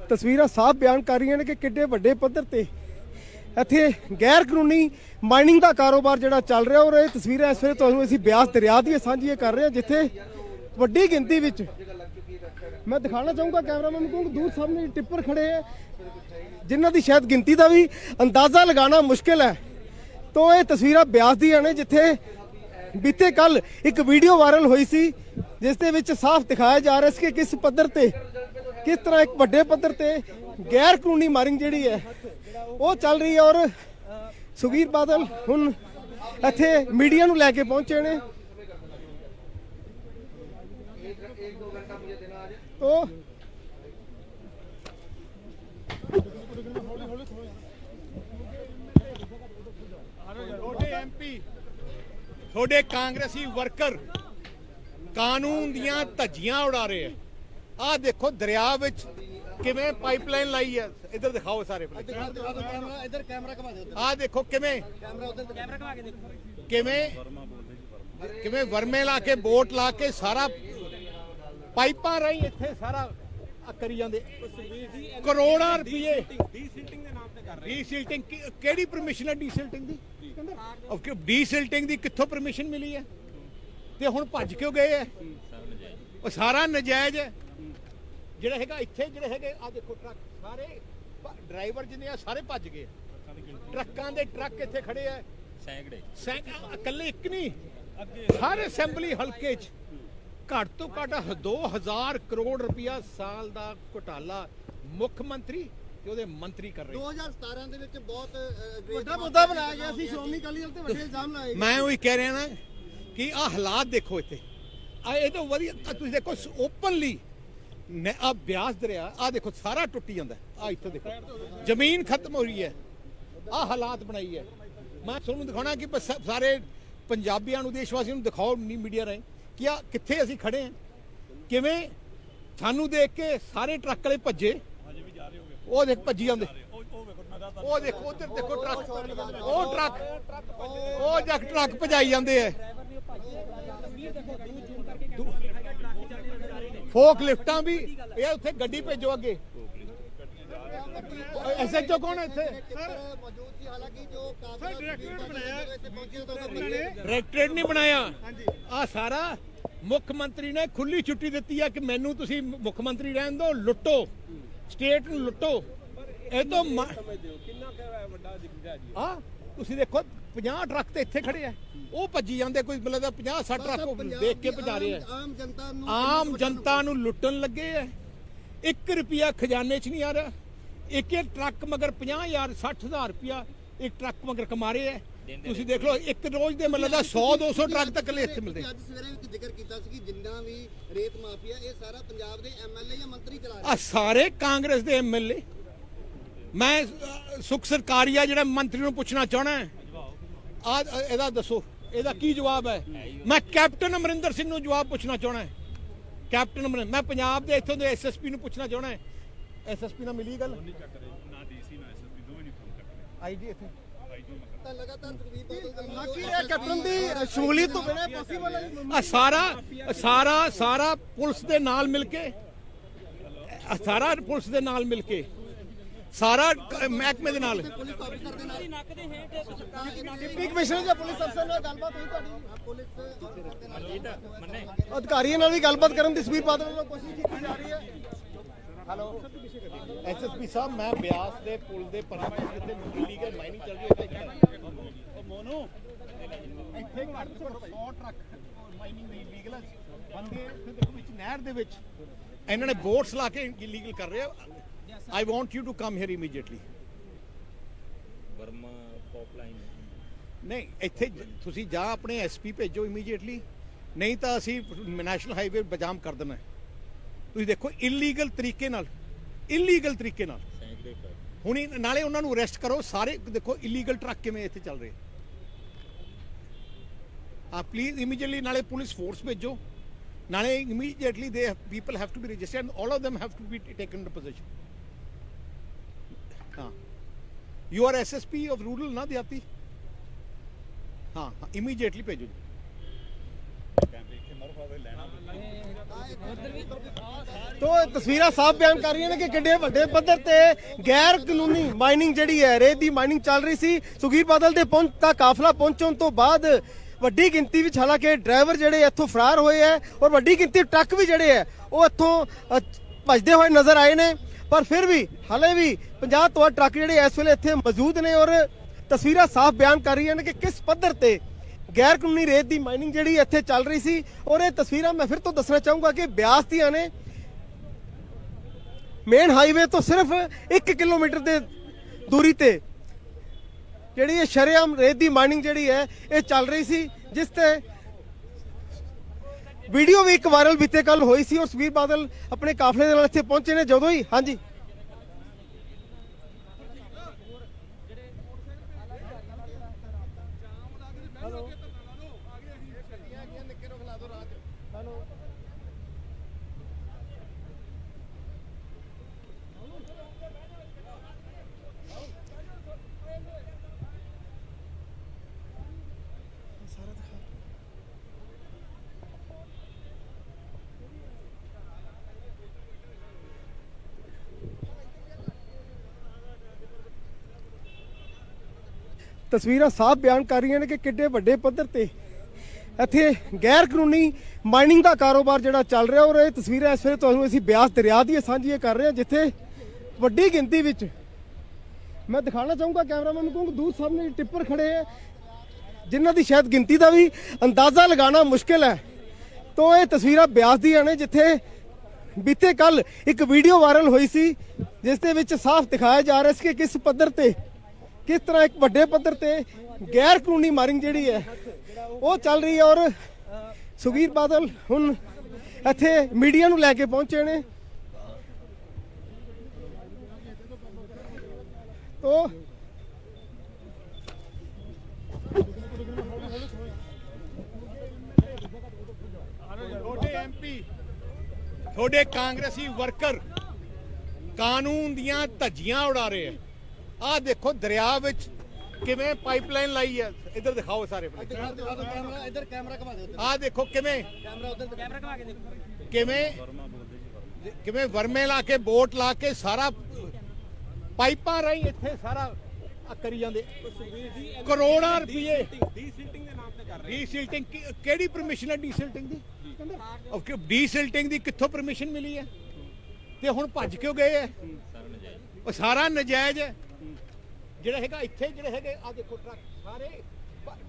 ਤਸਵੀਰਾਂ ਸਾਫ਼ ਬਿਆਨ ਕਰ ਰਹੀਆਂ ਨੇ ਕਿ ਕਿੱਡੇ ਵੱਡੇ ਪੱਧਰ ਤੇ ਇੱਥੇ ਗੈਰ ਕਾਨੂੰਨੀ ਮਾਈਨਿੰਗ ਦਾ ਕਾਰੋਬਾਰ ਜਿਹੜਾ ਚੱਲ ਰਿਹਾ ਔਰ ਇਹ ਤਸਵੀਰਾਂ ਇਸ ਵੇਲੇ ਤੁਹਾਨੂੰ ਅਸੀਂ ਬਿਆਸ ਦਰਿਆ ਦੀਆਂ ਸਾਂਝੀਆਂ ਕਰ ਰਹੇ ਹਾਂ ਜਿੱਥੇ ਵੱਡੀ ਗਿਣਤੀ ਵਿੱਚ ਮੈਂ ਦਿਖਾਣਾ ਚਾਹੂੰਗਾ ਕੈਮਰਾਮੈਨ ਨੂੰ ਕਹੂੰਗਾ ਦੂਰ ਸਾਹਮਣੇ ਟਿੱਪਰ ਖੜੇ ਹੈ ਜਿਨ੍ਹਾਂ ਦੀ ਸ਼ਾਇਦ ਗਿਣਤੀ ਦਾ ਵੀ ਅੰਦਾਜ਼ਾ ਲਗਾਉਣਾ ਮੁਸ਼ਕਿਲ ਹੈ ਤੋਂ ਇਹ ਤਸਵੀਰਾਂ ਬਿਆਸ ਦੀਆਂ ਨੇ ਜਿੱਥੇ ਬੀਤੇ ਕੱਲ ਇੱਕ ਵੀਡੀਓ ਵਾਇਰਲ ਹੋਈ ਸੀ ਜਿਸ ਦੇ ਵਿੱਚ ਸਾਫ਼ ਦਿਖਾਇਆ ਜਾ ਰਿਹਾ ਸੀ ਕਿ ਕਿਸ ਪੱਧਰ ਤੇ ਕਿਸ ਤਰ੍ਹਾਂ ਇੱਕ ਵੱਡੇ ਪੱਧਰ ਤੇ ਗੈਰ ਕਾਨੂੰਨੀ ਮਾਈਨਿੰਗ ਜਿਹੜੀ ਹੈ ਉਹ ਚੱਲ ਰਹੀ ਹੈ ਔਰ ਸੁਖਬੀਰ ਬਾਦਲ ਹੁਣ ਇੱਥੇ ਮੀਡੀਆ ਨੂੰ ਲੈ ਕੇ ਪਹੁੰਚੇ ਨੇ ਤੋ ਤੁਹਾਡੇ ਐਮਪੀ ਤੁਹਾਡੇ ਕਾਂਗਰਸੀ ਵਰਕਰ ਕਾਨੂੰਨ ਦੀਆਂ ਧੱਜੀਆਂ ਉਡਾ ਰਹੇ ਆ ਆਹ ਦੇਖੋ ਦਰਿਆ ਵਿੱਚ ਕਿਵੇਂ ਪਾਈਪਲਾਈਨ ਲਾਈ ਹੈ ਇੱਧਰ ਦਿਖਾਓ ਸਾਰੇ ਇੱਧਰ ਕੈਮਰਾ ਘੁਮਾ ਦਿਓ ਆਹ ਦੇਖੋ ਕਿਵੇਂ ਕੈਮਰਾ ਉਧਰ ਕੈਮਰਾ ਘੁਮਾ ਕੇ ਦੇਖੋ ਕਿਵੇਂ ਵਰਮੇ ਲਾ ਕੇ ਵੋਟ ਲਾ ਕੇ ਸਾਰਾ ਪਾਈਪਾਂ ਰਾਹੀਂ ਇੱਥੇ ਸਾਰਾ ਕਰੀ ਜਾਂਦੇ ਕਰੋੜਾਂ ਰੁਪਏ ਡੀਸਿਲਟਿੰਗ ਦੇ ਨਾਮ ਤੇ ਕਰ ਰਹੇ ਡੀਸਿਲਟਿੰਗ ਕਿਹੜੀ ਪਰਮਿਸ਼ਨ ਹੈ ਡੀਸਿਲਟਿੰਗ ਦੀ ਓਕੇ ਡੀਸਿਲਟਿੰਗ ਦੀ ਕਿੱਥੋਂ ਪਰਮਿਸ਼ਨ ਮਿਲੀ ਹੈ ਤੇ ਹੁਣ ਭੱਜ ਕਿਉਂ ਗਏ ਹੈ ਉਹ ਸਾਰਾ ਨਜਾਇਜ਼ ਹੈ ਜਿਹੜਾ ਹੈਗਾ ਇੱਥੇ ਜਿਹੜੇ ਹੈਗੇ ਆ ਦੇਖੋ ਟਰੱਕ ਸਾਰੇ ਡਰਾਈਵਰ ਜਿੰਨੇ ਆ ਸਾਰੇ ਭੱਜ ਗਏ ਟਰੱਕਾਂ ਦੇ ਟਰੱਕ ਇੱਥੇ ਖੜੇ ਆ ਸੈਂਕੜੇ ਇਕੱਲੇ ਇੱਕ ਨਹੀਂ ਹਰ ਅਸੈਂਬਲੀ ਹਲਕੇ 'ਚ ਘੱਟ ਤੋਂ ਘੱਟ 2000 ਕਰੋੜ ਰੁਪਇਆ ਸਾਲ ਦਾ ਘੁਟਾਲਾ ਮੁੱਖ ਮੰਤਰੀ ਤੇ ਉਹਦੇ ਮੰਤਰੀ ਕਰ ਰਹੇ 2017 ਦੇ ਵਿੱਚ ਬਹੁਤ ਵੱਡਾ ਮੁੱਦਾ ਬਣਾਇਆ ਗਿਆ ਸੀ ਸ਼੍ਰੋਮਣੀ ਅਕਾਲੀ ਦਲ ਤੇ ਵੱਡੇ ਇਲਜ਼ਾਮ ਲਾਏ ਗਏ। ਮੈਂ ਉਹੀ ਕਹਿ ਰਿਹਾ ਨਾ ਕਿ ਆਹ ਹਾਲਾਤ ਦੇਖੋ ਇੱਥੇ ਆ ਇਹ ਤਾਂ ਵਧੀਆ ਤੁਸੀਂ ਦੇਖੋ ਓਪਨਲੀ ਆ ਬਿਆਸ ਦਰਿਆ ਆ ਦੇਖੋ ਸਾਰਾ ਟੁੱਟੀ ਜਾਂਦਾ ਆ ਇੱਥੇ ਦੇਖੋ ਜ਼ਮੀਨ ਖਤਮ ਹੋ ਰਹੀ ਹੈ ਆ ਹਾਲਾਤ ਬਣਾਈ ਹੈ ਮੈਂ ਤੁਹਾਨੂੰ ਦਿਖਾਉਣਾ ਕਿ ਸਾਰੇ ਪੰਜਾਬੀਆਂ ਨੂੰ ਦੇਸ਼ ਵਾਸੀਆਂ ਨੂੰ ਦਿਖਾਓ ਨਹੀਂ ਮੀਡੀਆ ਰਾਹੀਂ ਕਿ ਆ ਕਿੱਥੇ ਅਸੀਂ ਖੜੇ ਹਾਂ ਕਿਵੇਂ ਸਾਨੂੰ ਦੇਖ ਕੇ ਸਾਰੇ ਟਰੱਕ ਵਾਲੇ ਭੱਜੇ ਉਹ ਦੇਖ ਭੱਜੀ ਜਾਂਦੇ ਉਹ ਦੇਖੋ ਉਧਰ ਦੇਖੋ ਟਰੱਕ ਉਹ ਟਰੱਕ ਭਜਾਈ ਜਾਂਦੇ ਐ ਫੋਕ ਲਿਫਟਾਂ ਵੀ ਇਹ ਉੱਥੇ ਗੱਡੀ ਭੇਜੋ ਅੱਗੇ ਐਸਐਚਓ ਕੌਣ ਹੈ ਇੱਥੇ ਮੌਜੂਦ ਸੀ ਹਾਲਾਂਕਿ ਜੋ ਕਾਫਲਾ ਇੱਥੇ ਪਹੁੰਚੇ ਤਾਂ ਡਾਇਰੈਕਟਰੇਟ ਨਹੀਂ ਬਣਾਇਆ ਆ ਸਾਰਾ ਮੁੱਖ ਮੰਤਰੀ ਨੇ ਖੁੱਲੀ ਛੁੱਟੀ ਦਿੱਤੀ ਆ ਕਿ ਮੈਨੂੰ ਤੁਸੀਂ ਮੁੱਖ ਮੰਤਰੀ ਰਹਿਣ ਦਿਓ ਲੁੱਟੋ ਸਟੇਟ ਨੂੰ ਲੁੱਟੋ ਇਹ ਤੋਂ ਸਮਝਦੇ ਹੋ ਕਿੰਨਾ ਕੁ ਵੱਡਾ ਜ਼ਿਲ੍ਹਾ ਜੀ ਆ ਤੁਸੀਂ ਦੇਖੋ 50 ਟਰੱਕ ਤੇ ਇੱਥੇ ਖੜੇ ਆ ਉਹ ਭੱਜੀ ਜਾਂਦੇ ਕੋਈ ਮਤਲਬ 50 60 ਟਰੱਕ ਦੇਖ ਕੇ ਭਜਾ ਰਹੇ ਆ ਆਮ ਜਨਤਾ ਨੂੰ ਲੁੱਟਣ ਲੱਗੇ ਆ 1 ਰੁਪਿਆ ਖਜ਼ਾਨੇ 'ਚ ਨਹੀਂ ਆ ਰਿਹਾ ਇੱਕ ਟਰੱਕ ਮਗਰ 50,000 60,000 ਰੁਪਿਆ ਇੱਕ ਟਰੱਕ ਮਗਰ ਕਮਾ ਰਹੇ ਆ ਤੁਸੀਂ ਦੇਖ ਲਓ ਇੱਕ ਰੋਜ਼ ਦੇ ਮਤਲਬ 100-200 ਟਰੱਕ ਤੱਕ ਇੱਥੇ ਮਿਲਦੇ ਅੱਜ ਸਵੇਰੇ ਵੀ ਜ਼ਿਕਰ ਕੀਤਾ ਸੀ ਕਿ ਜਿੰਨਾ ਵੀ ਰੇਤ ਮਾਫੀਆ ਇਹ ਸਾਰਾ ਪੰਜਾਬ ਦੇ ਐਮਐਲਏ ਜਾਂ ਮੰਤਰੀ ਚਲਾ ਰਹੇ ਆ ਸਾਰੇ ਕਾਂਗਰਸ ਦੇ ਐਮਐਲਏ ਮੈਂ ਸੁਖ ਸਰਕਾਰੀਆ ਜਿਹੜਾ ਮੰਤਰੀ ਨੂੰ ਪੁੱਛਣਾ ਚਾਹਣਾ ਆ ਇਹਦਾ ਦੱਸੋ ਇਹਦਾ ਕੀ ਜਵਾਬ ਹੈ ਮੈਂ ਕੈਪਟਨ ਅਮਰਿੰਦਰ ਸਿੰਘ ਨੂੰ ਜਵਾਬ ਪੁੱਛਣਾ ਚਾਹਣਾ ਕੈਪਟਨ ਅਮਰਿੰਦਰ ਮੈਂ ਪੰਜਾਬ ਦੇ ਇੱਥੋਂ ਦੇ ਐਸਐਸਪੀ ਨੂੰ ਪੁੱਛਣਾ ਚਾਹਣਾ ਐਸਐਸਪੀ ਨਾਲ ਮਿਲੀ ਗੱਲ ਨਾ ਡੀਸੀ ਨਾ ਐਸਐਸਪੀ ਦੋਵੇਂ ਨਹੀਂ ਫੋਨ ਕਰਦੇ ਆਈਜੀ ਇੱਥੇ ਤਾਂ ਲਗਾਤਾਰ ਸੁਖਬੀਰ ਬਾਦਲ ਦਾ ਬਾਕੀ ਇਹ ਕੈਪਟਨ ਦੀ ਸ਼ਮੂਲੀਅਤ ਤੋਂ ਬਿਨਾਂ ਪੋਸੀਬਲ ਹੈ ਆ ਸਾਰਾ ਪੁਲਿਸ ਦੇ ਨਾਲ ਮਿਲ ਕੇ ਸਾਰਾ ਪੁਲਿਸ ਦੇ ਨਾਲ ਮਿਲ ਕੇ ਸਾਰਾ ਮਹਿਕਮੇ ਦੇ ਨਾਲ ਪੁਲਿਸ ਅਫਸਰ ਦੇ ਨਾਲ ਡਿਪਟੀ ਕਮਿਸ਼ਨਰ ਜਾਂ ਪੁਲਿਸ ਅਫਸਰ ਨਾਲ ਗੱਲਬਾਤ ਹੋਈ ਤੁਹਾਡੀ ਪੁਲਿਸ ਅਫਸਰ ਦੇ ਨਾਲ ਅਧਿਕਾਰੀਆਂ ਨਾਲ ਵੀ ਗੱਲਬਾਤ ਕਰਨ ਦੀ ਸੁਖਬੀਰ ਬਾਦਲ ਵੱਲੋਂ ਕੋਸ਼ਿਸ਼ ਕੀਤੀ ਜਾ ਰਹੀ ਹੈ ਹੈਲੋ ਐਸਐਸਪੀ ਸਾਹਿਬ ਮੈਂ ਬਿਆਸ ਦੇ ਪੁਲ ਦੇ ਪਰਾਂ ਜਿੱਥੇ ਇਲੀਗਲ ਮਾਈਨਿੰਗ ਚੱਲ ਰਹੀ ਹੈ ਉਹ ਮੋਨੂ ਇੱਥੇ ਘੱਟ ਤੋਂ ਘੱਟ 100 ਟਰੱਕ ਮਾਈਨਿੰਗ ਦੀ ਇਲੀਗਲ ਬੰਦੇ ਇੱਥੇ ਦੇਖੋ ਵਿੱਚ ਨਹਿਰ ਦੇ ਵਿੱਚ ਇਹਨਾਂ ਨੇ ਬੋਟਸ ਲਾ ਕੇ ਇਲੀਗਲ ਕਰ ਰਹੇ ਆ I want you to come here immediately Verma ਪੌਪਲਾਈਨ ਨਹੀਂ ਇੱਥੇ ਤੁਸੀਂ ਜਾਂ ਆਪਣੇ ਐਸਪੀ ਭੇਜੋ ਇਮੀਡੀਏਟਲੀ ਨਹੀਂ ਤਾਂ ਅਸੀਂ ਨੈਸ਼ਨਲ ਹਾਈਵੇ ਬਜਾਮ ਕਰ ਦੇਣਾ ਤੁਸੀਂ ਦੇਖੋ ਇਲੀਗਲ ਤਰੀਕੇ ਨਾਲ ਸੈਂਕੜੇ ਹੁਣ ਨਾਲੇ ਉਹਨਾਂ ਨੂੰ ਅਰੈਸਟ ਕਰੋ ਸਾਰੇ ਦੇਖੋ ਇਲੀਗਲ ਟਰੱਕ ਕਿਵੇਂ ਇੱਥੇ ਚੱਲ ਰਹੇ ਆ ਪਲੀਜ਼ ਇਮੀਡੀਏਟਲੀ ਨਾਲੇ ਪੁਲਿਸ ਫੋਰਸ ਭੇਜੋ ਨਾਲੇ immediately the people have to be registered and all of them have to be taken into possession ਹਾਂ you are SSP of rural ਨਾ ਦਿਆਤੀ ਹਾਂ ਇਮੀਡੀਏਟਲੀ ਭੇਜੋ ਤੋ ਤਸਵੀਰਾਂ ਸਾਫ਼ ਬਿਆਨ ਕਰ ਰਹੀਆਂ ਨੇ ਕਿ ਕਿੰਨੇ ਵੱਡੇ ਪੱਧਰ ਤੇ ਗੈਰ ਕਾਨੂੰਨੀ ਮਾਈਨਿੰਗ ਜਿਹੜੀ ਹੈ ਰੇਤ ਦੀ ਮਾਈਨਿੰਗ ਚੱਲ ਰਹੀ ਸੀ ਸੁਖਬੀਰ ਬਾਦਲ ਦੇ ਪਹੁੰਚਦਾ ਕਾਫਲਾ ਪਹੁੰਚਣ ਤੋਂ ਬਾਅਦ ਵੱਡੀ ਗਿਣਤੀ ਵਿੱਚ ਹਾਲਾਂਕਿ ਡਰਾਈਵਰ ਜਿਹੜੇ ਇੱਥੋਂ ਫਰਾਰ ਹੋਏ ਹੈ ਔਰ ਵੱਡੀ ਗਿਣਤੀ ਟਰੱਕ ਵੀ ਜਿਹੜੇ ਹੈ ਉਹ ਇੱਥੋਂ ਭੱਜਦੇ ਹੋਏ ਨਜ਼ਰ ਆਏ ਨੇ ਪਰ ਫਿਰ ਵੀ ਹਾਲੇ ਵੀ 50 ਤੋਂ ਵੱਧ ਟਰੱਕ ਜਿਹੜੇ ਇਸ ਵੇਲੇ ਇੱਥੇ ਮੌਜੂਦ ਨੇ ਔਰ ਤਸਵੀਰਾਂ ਸਾਫ਼ ਬਿਆਨ ਕਰ ਰਹੀਆਂ ਨੇ ਕਿ ਕਿਸ ਪੱਧਰ ਤੇ ਗੈਰ ਕਾਨੂੰਨੀ ਰੇਤ ਦੀ ਮਾਈਨਿੰਗ ਜਿਹੜੀ ਇੱਥੇ ਚੱਲ ਰਹੀ ਸੀ ਔਰ ਇਹ ਤਸਵੀਰਾਂ ਮੈਂ ਫਿਰ ਤੋਂ ਦੱਸਣਾ ਚਾਹੂੰਗਾ ਕਿ ਬਿਆਸ ਦੀਆਂ ਨੇ ਮੇਨ ਹਾਈਵੇ ਤੋਂ ਸਿਰਫ 1 ਕਿਲੋਮੀਟਰ ਦੇ ਦੂਰੀ ਤੇ ਜਿਹੜੀ ਇਹ ਸ਼ਰੇਆਮ ਰੇਤ ਦੀ ਮਾਈਨਿੰਗ ਜਿਹੜੀ ਹੈ ਇਹ ਚੱਲ ਰਹੀ ਸੀ ਜਿਸ ਤੇ ਵੀਡੀਓ ਵੀ ਇੱਕ ਵਾਇਰਲ ਬੀਤੇ ਕੱਲ ਹੋਈ ਸੀ ਔਰ ਸੁਖਬੀਰ ਬਾਦਲ ਆਪਣੇ ਕਾਫਲੇ ਦੇ ਨਾਲ ਇੱਥੇ ਪਹੁੰਚੇ ਨੇ ਜਦੋਂ ਹੀ ਹਾਂਜੀ ਤਸਵੀਰਾਂ ਸਾਫ਼ ਬਿਆਨ ਕਰ ਰਹੀਆਂ ਨੇ ਕਿ ਕਿੱਡੇ ਵੱਡੇ ਪੱਧਰ ਤੇ ਇੱਥੇ ਗੈਰ ਕਾਨੂੰਨੀ ਮਾਈਨਿੰਗ ਦਾ ਕਾਰੋਬਾਰ ਜਿਹੜਾ ਚੱਲ ਰਿਹਾ। ਔਰ ਇਹ ਤਸਵੀਰਾਂ ਇਸ ਵੇਲੇ ਤੁਹਾਨੂੰ ਅਸੀਂ ਬਿਆਸ ਦਰਿਆ ਦੀਆਂ ਸਾਂਝੀਆਂ ਕਰ ਰਹੇ ਹਾਂ, ਜਿੱਥੇ ਵੱਡੀ ਗਿਣਤੀ ਵਿੱਚ ਮੈਂ ਦਿਖਾਣਾ ਚਾਹੂੰਗਾ ਕੈਮਰਾਮੈਨ ਨੂੰ ਕਹੂੰਗਾ ਦੂਰ ਸਾਹਮਣੇ ਟਿੱਪਰ ਖੜੇ ਹੈ, ਜਿਨ੍ਹਾਂ ਦੀ ਸ਼ਾਇਦ ਗਿਣਤੀ ਦਾ ਵੀ ਅੰਦਾਜ਼ਾ ਲਗਾਉਣਾ ਮੁਸ਼ਕਿਲ ਹੈ। ਤੋਂ ਇਹ ਤਸਵੀਰਾਂ ਬਿਆਸ ਦੀਆਂ ਨੇ, ਜਿੱਥੇ ਬੀਤੇ ਕੱਲ ਇੱਕ ਵੀਡੀਓ ਵਾਇਰਲ ਹੋਈ ਸੀ, ਜਿਸ ਦੇ ਵਿੱਚ ਸਾਫ਼ ਦਿਖਾਇਆ ਜਾ ਰਿਹਾ ਸੀ ਕਿ ਕਿਸ ਪੱਧਰ ਤੇ, ਕਿਸ ਤਰ੍ਹਾਂ ਇੱਕ ਵੱਡੇ ਪੱਧਰ ਤੇ ਗੈਰ ਕਾਨੂੰਨੀ ਮਾਈਨਿੰਗ ਜਿਹੜੀ ਹੈ ਉਹ ਚੱਲ ਰਹੀ ਹੈ। ਔਰ ਸੁਖਬੀਰ ਬਾਦਲ ਹੁਣ ਇੱਥੇ ਮੀਡੀਆ ਨੂੰ ਲੈ ਕੇ ਪਹੁੰਚੇ ਨੇ। ਤੋਂ ਤੁਹਾਡੇ ਐਮਪੀ, ਤੁਹਾਡੇ ਕਾਂਗਰਸੀ ਵਰਕਰ ਕਾਨੂੰਨ ਦੀਆਂ ਧੱਜੀਆਂ ਉਡਾ ਰਹੇ ਆ। ਆਹ ਦੇਖੋ ਦਰਿਆ ਵਿੱਚ ਕਿਵੇਂ ਪਾਈਪਲਾਈਨ ਲਾਈ ਹੈ, ਇੱਧਰ ਦਿਖਾਓ ਸਾਰੇ ਕੈਮਰਾ ਇੱਧਰ ਕੈਮਰਾ ਘੁਮਾ ਦਿਓ, ਆਹ ਦੇਖੋ ਕਿਵੇਂ ਕੈਮਰਾ ਉਧਰ ਕੈਮਰਾ ਘੁਮਾ ਕੇ ਦੇਖੋ। ਕਿਵੇਂ ਵਰਮੇ ਲਾ ਕੇ ਬੋਟ ਲਾ ਕੇ ਸਾਰਾ ਪਾਈਪਾਂ ਰਾਹੀਂ ਇੱਥੇ ਸਾਰਾ ਕਰੀ ਜਾਂਦੇ ਕਰੋੜਾਂ ਰੁਪਏ। ਡੀਸਿਲਟਿੰਗ ਦੇ ਨਾਮ ਤੇ ਕਰ ਰਹੇ ਡੀਸਿਲਟਿੰਗ ਕਿਹੜੀ ਪਰਮਿਸ਼ਨ ਹੈ ਡੀਸਿਲਟਿੰਗ ਦੀ? ਓਕੇ, ਡੀਸਿਲਟਿੰਗ ਦੀ ਕਿੱਥੋਂ ਪਰਮਿਸ਼ਨ ਮਿਲੀ ਹੈ ਤੇ ਹੁਣ ਭੱਜ ਕਿਉਂ ਗਏ ਹੈ? ਉਹ ਸਾਰਾ ਨਜਾਇਜ਼ ਹੈ। ਜਿਹੜਾ ਹੈਗਾ ਇੱਥੇ ਜਿਹੜੇ ਹੈਗੇ ਆ ਦੇਖੋ ਟਰੱਕ ਸਾਰੇ